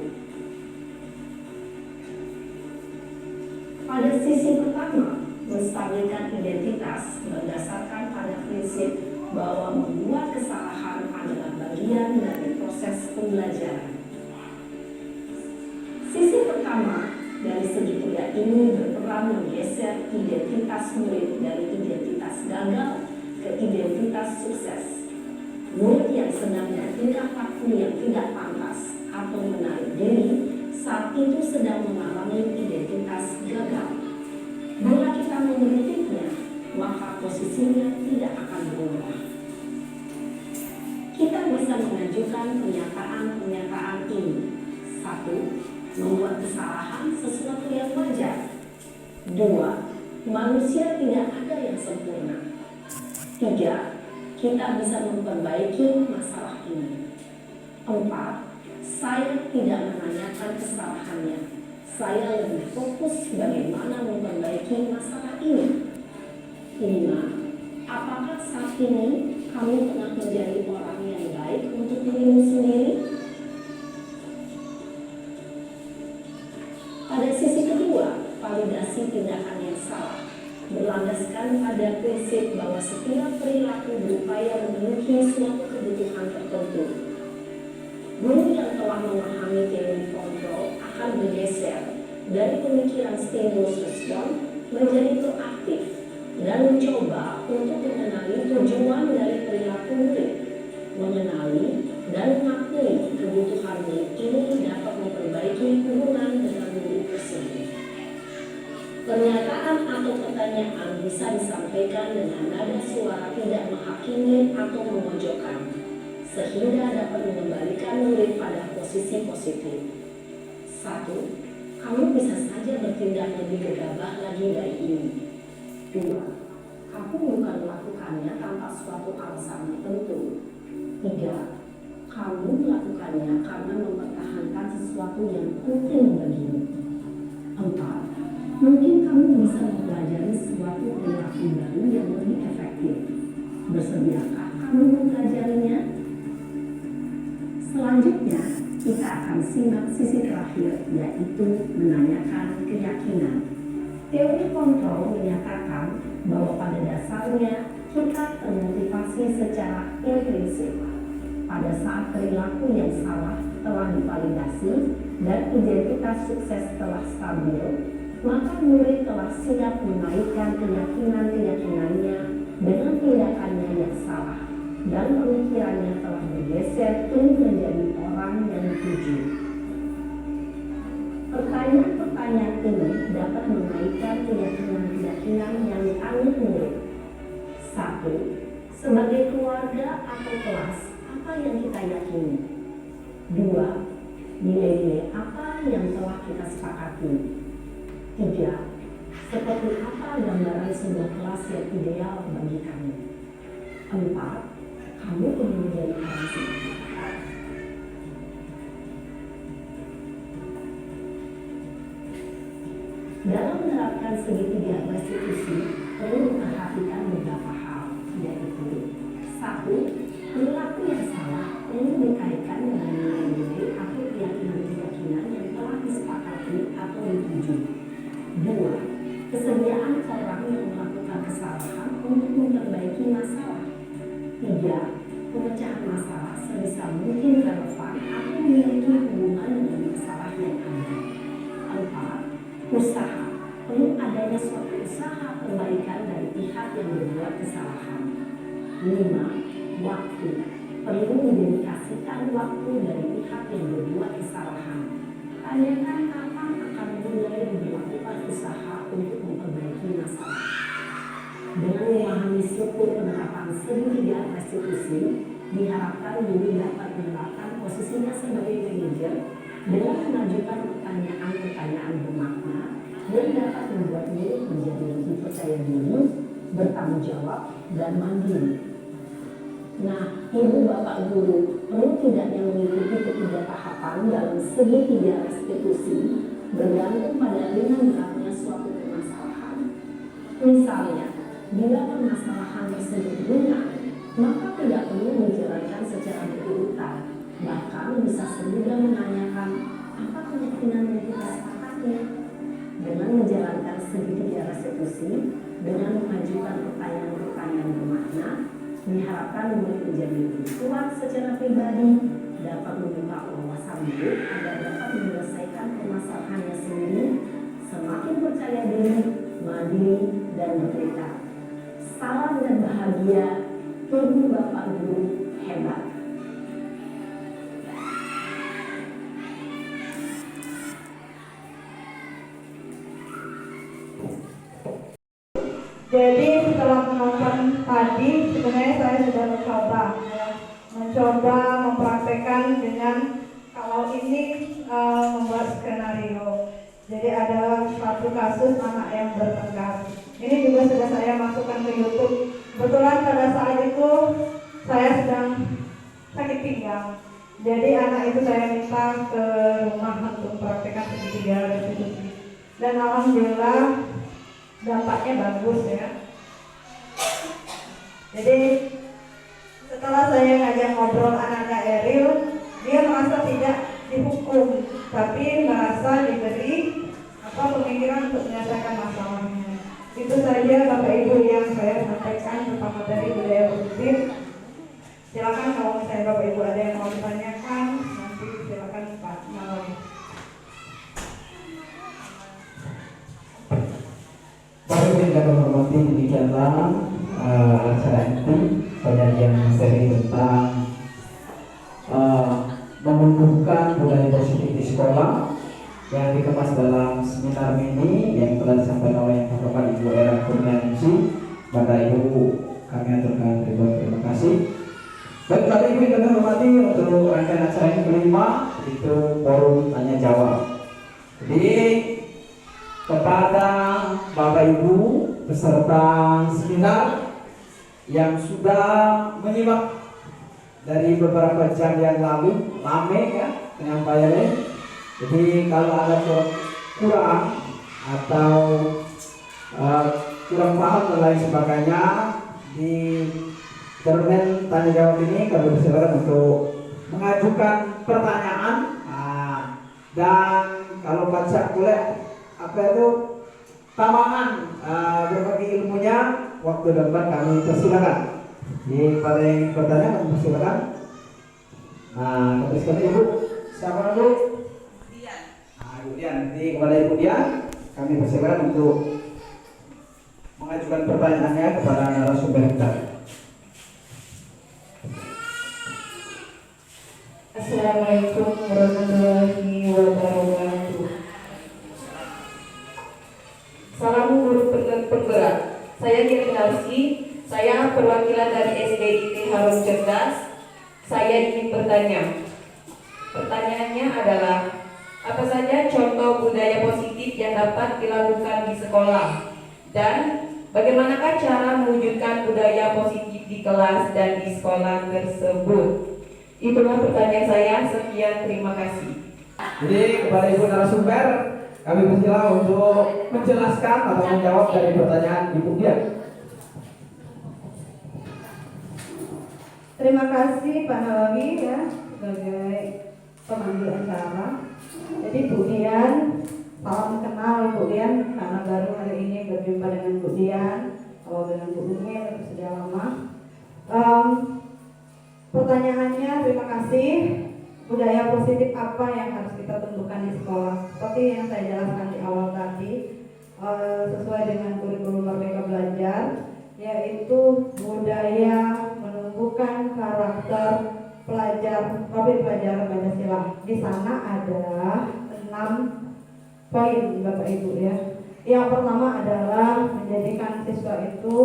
Pada sisi pertama, menstabilkan identitas berdasarkan pada prinsip bahwa membuat kesalahan adalah bagian dari proses pembelajaran. Sisi pertama dari segitiga ini berperan menggeser identitas murid dari identitas gagal ke identitas sukses. Murid yang sedang bertingkah laku yang tidak pantas atau menarik diri saat itu sedang mengalami identitas gagal. Bila kita mengkritiknya, maka posisinya tidak akan berubah. Kita bisa mengajukan pernyataan-pernyataan ini. 1. Membuat kesalahan sesuatu yang wajar. 2. Manusia tidak ada yang sempurna. 3. Kita bisa memperbaiki masalah ini. 4. Saya tidak menanyakan kesalahannya. Saya lebih fokus bagaimana memperbaiki masalah ini. 5. Apakah saat ini kamu tengah menjadi orang yang baik untuk dirimu sendiri? Pada sisi kedua, validasi tindakan yang salah berlandaskan pada prinsip bahwa setiap perilaku berupaya memenuhi suatu kebutuhan tertentu. Guru yang telah memahami teori kontrol akan bergeser dari pemikiran stimulus respon menjadi proaktif dan mencoba untuk mengenali tujuan dari perilaku murid, mengenali dan mengakui kebutuhan murid ini dapat memperbaiki hubungan dengan murid tersebut. Pernyataan atau pertanyaan bisa disampaikan dengan nada suara tidak menghakimi atau memojokkan, sehingga dapat mengembalikan murid pada posisi positif. 1. Kamu bisa saja bertindak lebih gegabah lagi dari ini. 2. Kamu bukan melakukannya tanpa suatu alasan tertentu. 3. Kamu melakukannya karena mempertahankan sesuatu yang penting bagimu. 4. Mungkin kamu bisa mempelajari suatu perilaku baru yang lebih efektif. Bersediakah kamu mempelajarinya? Selanjutnya, kita akan simak sisi terakhir, yaitu menanyakan keyakinan. Teori kontrol menyatakan bahwa pada dasarnya kita termotivasi secara intrinsik. Pada saat perilaku yang salah telah divalidasi dan identitas sukses telah stabil, maka murid telah siap menaikkan keyakinan-keyakinannya dengan tindakannya yang salah dan pemikirannya telah bergeser untuk menjadi orang yang dituju. Pertanyaan-pertanyaan ini dapat menaikkan keyakinan-keyakinan yang dianut murid. 1. Sebagai keluarga atau kelas, apa yang kita yakini? 2. Nilai-nilai apa yang telah kita sepakati? 3. Seperti apa gambaran sebuah kelas yang ideal bagi kamu? 4. Kamu ingin menjadi orang seperti apa? Dalam menerapkan segitiga restitusi, perlu memperhatikan beberapa hal, yaitu 1. Perilaku yang salah perlu dikaitkan dengan nilai-nilai atau keyakinan-keyakinan yang telah disepakati atau dituju. 2. Kesediaan orang yang melakukan kesalahan untuk memperbaiki masalah. 3. Pemecahan masalah sebisa mungkin relevan atau memiliki hubungan dengan masalah yang ada. 4. Usaha. Perlu adanya suatu usaha perbaikan dari pihak yang berbuat kesalahan. 5. Waktu. Perlu mendedikasikan waktu dari pihak yang berbuat kesalahan. Tanyakan kapan akan mulai melakukan usaha untuk memperbaiki masalah. Dengan memahami struktur penerapan segitiga restitusi, diharapkan guru dapat menerapkan posisinya sebagai manajer dengan mengajukan pertanyaan-pertanyaan bermakna yang dapat membuat guru menjadi lebih percaya diri, bertanggung jawab, dan mandiri. Nah, ibu bapak guru, perlu tidaknya mengikuti ketiga tahapan dalam segitiga restitusi bergantung pada ringan beratnya suatu permasalahan. Misalnya, bila permasalahan tersebut ringan, maka tidak perlu dijalankan secara berurutan. Bahkan bisa semudah menanyakan apa keyakinan yang kita sepakati. Dengan menjalankan segitiga restitusi, dengan mengajukan pertanyaan-pertanyaan bermakna, diharapkan murid menjadi lebih kuat secara pribadi, dapat membuka wawasan hidup agar dapat menyelesaikan permasalahannya sendiri, semakin percaya diri, mandiri, dan bertekad. Salam dan bahagia, ibu bapak guru hebat. Jadi setelah menonton tadi, sebenarnya saya sudah mencoba mempraktekkan dengan kalau ini membuat skenario. Jadi ada satu kasus anak yang bertengkar. Ini juga sudah saya masukkan ke YouTube. Kebetulan pada saat itu saya sedang sakit pinggang. Jadi anak itu saya minta ke rumah untuk mempraktekkan segitiga restitusi. Dan alhamdulillah dampaknya bagus ya. Jadi setelah saya ngajak ngobrol anak-anak Eril, dia merasa tidak dihukum, tapi merasa diberi pemikiran untuk menyelesaikan masalahnya. Itu saja Bapak Ibu yang saya sampaikan tentang materi budaya positif. Silakan kalau misalnya Bapak Ibu ada yang mau ditanyakan, nanti silakan Pak Marwan. Bapak Ibu yang kami hormati, demikianlah acara inti penyajian materi tentang menumbuhkan budaya positif di sekolah yang dikemas dalam seminar mini yang telah disampaikan oleh Yang Terhormat Ibu Era Kurnianingsi. Bapak Ibu kami aturkan terima kasih. Baik Bapak Ibu yang kami hormati, untuk rangkaian acara yang kelima itu forum tanya jawab. Jadi kepada Bapak Ibu peserta seminar yang sudah menyimak dari beberapa jam yang lalu, lame ya penyampaiannya. Jadi kalau ada kurang atau kurang paham dan lain sebagainya di termen tanya jawab ini, kami persilakan untuk mengajukan pertanyaan. Dan kalau baca kuliah apa itu tambahan berbagi ilmunya, waktu depan kami persilakan. Jadi pada yang bertanya kami persilakan. Nah, kepada Ibu siapa dulu? Ibu Dian. Jadi kepada Ibu Dian kami persilakan untuk mengajukan pertanyaannya kepada narasumber kita. Assalamualaikum warahmatullahi wabarakatuh. Salam guru penggerak. Saya Kirnarsi, saya perwakilan dari SDIT Harum Cerdas. Saya ingin bertanya. Pertanyaannya adalah, apa saja contoh budaya positif yang dapat dilakukan di sekolah? Dan bagaimanakah cara mewujudkan budaya positif di kelas dan di sekolah tersebut? Itulah pertanyaan saya. Sekian, terima kasih. Jadi kepada Ibu narasumber kami persilakan untuk menjelaskan atau menjawab dari pertanyaan Ibu Dian. Terima kasih Pak Nawawi ya sebagai pemandu acara. Jadi Bu Dian, salam kenal Bu Dian karena baru hari ini berjumpa dengan Bu Dian. Kalau dengan Bu Umi sudah lama. Pertanyaannya, terima kasih. Budaya positif apa yang harus kita tentukan di sekolah? Seperti yang saya jelaskan di awal tadi, sesuai dengan kurikulum Merdeka Belajar, yaitu budaya di sana ada 6 poin Bapak Ibu ya. Yang pertama adalah menjadikan siswa itu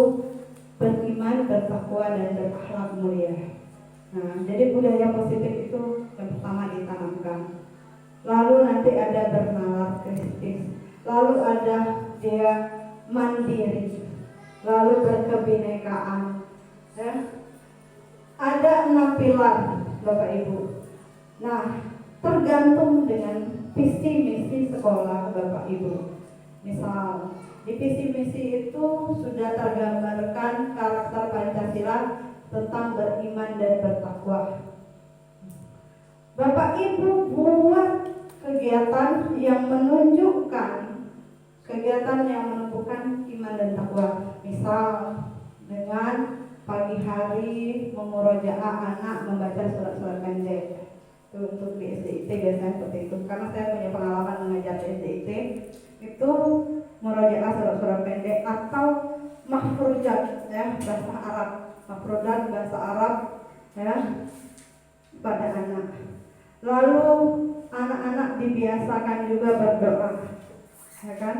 beriman, bertakwa, dan berakhlak mulia. Nah, jadi budaya positif itu yang pertama ditanamkan. Lalu nanti ada bernalar kritis. Lalu ada dia mandiri. Lalu berkebinekaan. Ya. Ada 6 pilar Bapak Ibu. Nah, tergantung dengan visi misi sekolah Bapak Ibu. Misal di visi misi itu sudah tergambarkan karakter Pancasila tentang beriman dan bertakwa. Bapak Ibu buat kegiatan yang menunjukkan kegiatan yang menumbuhkan iman dan takwa. Misal dengan pagi hari memurojaah anak membaca surat-surat pendek. Itu untuk di SDIT biasanya seperti itu. Karena saya punya pengalaman mengajar di SDIT, itu murojaah surat-surat pendek atau mahfuzat ya, bahasa Arab. Mahfuzat bahasa Arab ya pada anak. Lalu anak-anak dibiasakan juga berdoa, ya kan?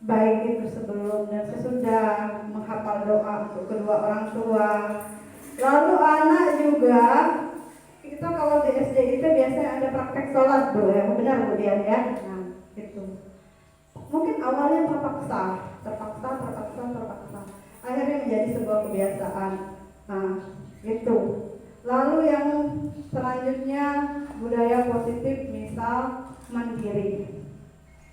Baik itu sebelum dan sesudah, menghafal doa untuk kedua orang tua. Lalu anak juga, kita kalau di SD itu biasanya ada praktek sholat Bu ya, benar Bu Dian ya? Nah itu mungkin awalnya terpaksa. Akhirnya menjadi sebuah kebiasaan. Nah itu. Lalu yang selanjutnya budaya positif, misal mandiri.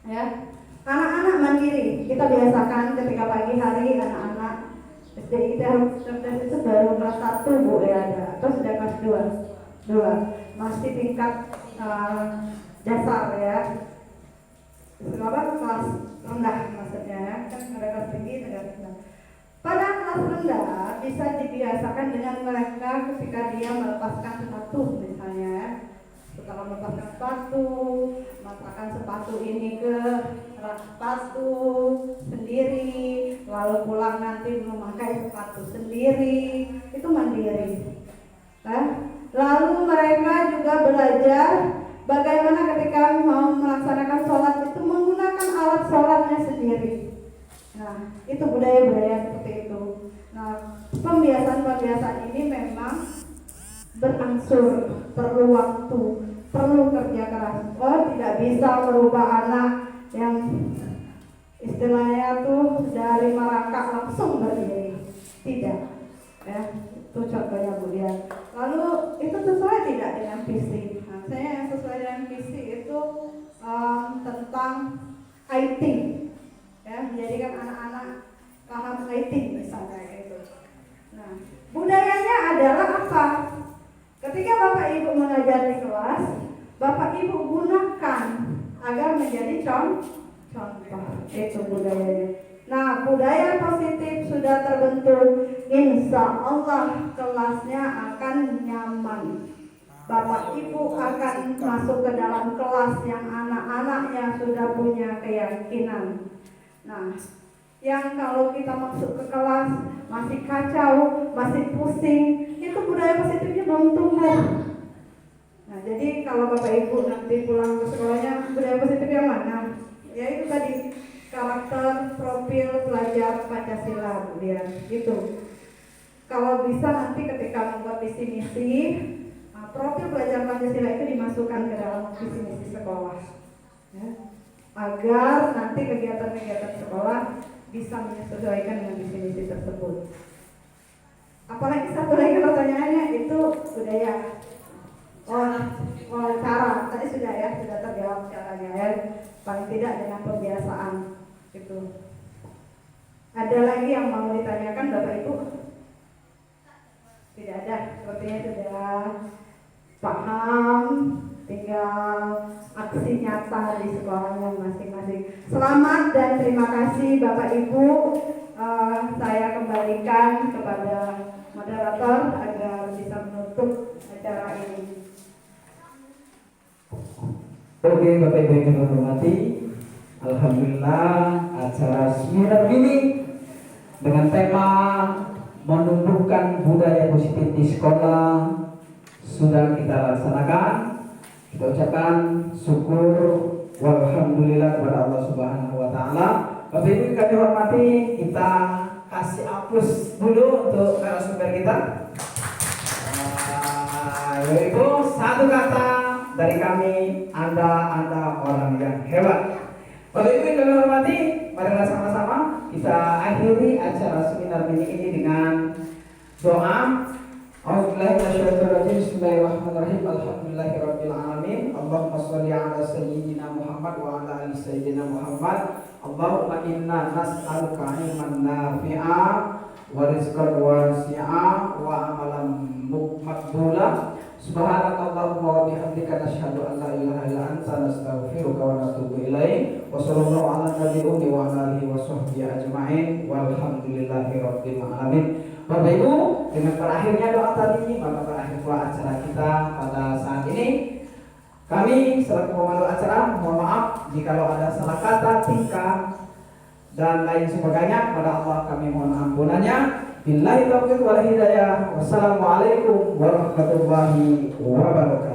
Ya, anak-anak mandiri kita biasakan ketika pagi hari anak-anak SD kita harus cerdas itu baru kelas 1 Bu ya ada, atau sudah kelas 2 masih tingkat dasar ya. Sekarang kelas rendah maksudnya ya, kan ada kelas tinggi, ada kelas rendah. Pada kelas rendah bisa dibiasakan dengan mereka ketika dia melepaskan sepatu misalnya. Setelah melepaskan sepatu, meletakkan sepatu ini ke rak sepatu sendiri, lalu pulang nanti memakai sepatu sendiri, itu mandiri. Lalu mereka juga belajar bagaimana ketika mau melaksanakan sholat itu menggunakan alat sholatnya sendiri. Nah, itu budaya-budaya seperti itu. Nah, pembiasaan-pembiasaan ini memang berangsur, perlu waktu, perlu kerja keras. Oh, tidak bisa merubah anak yang istilahnya tuh dari merangkak langsung berdiri. Tidak. Ya, itu contohnya Bu Dian. Lalu itu sesuai tidak dengan visi? Nah, saya yang sesuai dengan visi itu tentang IT. Ya, menjadikan anak-anak paham IT misalnya itu. Nah, budayanya adalah apa? Ketika Bapak Ibu mengajar di kelas, Bapak Ibu gunakan agar menjadi contoh. Itu budayanya. Nah, budaya positif sudah terbentuk, insya Allah kelasnya akan nyaman. Bapak Ibu akan masuk ke dalam kelas yang anak-anaknya sudah punya keyakinan. Nah, yang kalau kita masuk ke kelas masih kacau, masih pusing, itu budaya positifnya belum tumbuh. Nah, jadi kalau Bapak Ibu nanti pulang ke sekolahnya, budaya positif yang mana? Ya itu tadi, karakter, profil, pelajar Pancasila, kemudian gitu. Kalau bisa nanti ketika membuat visi misi, profil pelajar Pancasila itu dimasukkan ke dalam visi misi sekolah. Ya. Agar nanti kegiatan-kegiatan sekolah bisa menyesuaikan dengan visi-misi tersebut. Apalagi satu lagi pertanyaannya itu budaya. Cara tadi sudah ya, sudah terjawab caranya ya. Paling tidak dengan pembiasaan itu. Ada lagi yang mau ditanyakan Bapak Ibu? Tidak ada, sepertinya sudah paham. Tinggal aksi nyata di sekolahnya masing-masing. Selamat dan terima kasih Bapak Ibu. Saya kembalikan kepada moderator agar bisa menutup acara ini. Oke Bapak Ibu yang kami hormati, alhamdulillah acara seminar ini dengan tema menumbuhkan budaya positif di sekolah sudah kita laksanakan. Kita ucapkan syukur walhamdulillah kepada Allah Subhanahu wa taala. Bapak Ibu kami hormati, kita kasih aplaus dulu untuk narasumber kita. Ibu, satu kata dari kami, Anda orang yang hebat. Bapak Ibu kami hormati, marilah sama-sama kita akhiri acara seminar mini ini dengan doa. Bismillahirrahmanirrahim. Alhamdulillahirabbil alamin. Allahumma shalli ala sayyidina Muhammad wa ala ali sayyidina Muhammad. Allahumma inna nas'aluka ilman nafi'a wa rizqan wasi'a wa amalan maqbula. Subhanakallahumma wa bihamdika nasyhadu an la ilaha illa anta nastaghfiruka wa natubu ilaik. Wa sallallahu ala nabiyyi wa ala alihi wa sahbihi ajma'in. Walhamdulillahirabbil alamin. Bapak Ibu, dengan berakhirnya doa tadi, maka berakhir pula acara kita pada saat ini. Kami selaku pemandu acara mohon maaf jikalau ada salah kata, tingkah dan lain sebagainya. Pada Allah kami mohon ampunannya. Billahi taufiq wal hidayah. Wassalamualaikum warahmatullahi wabarakatuh.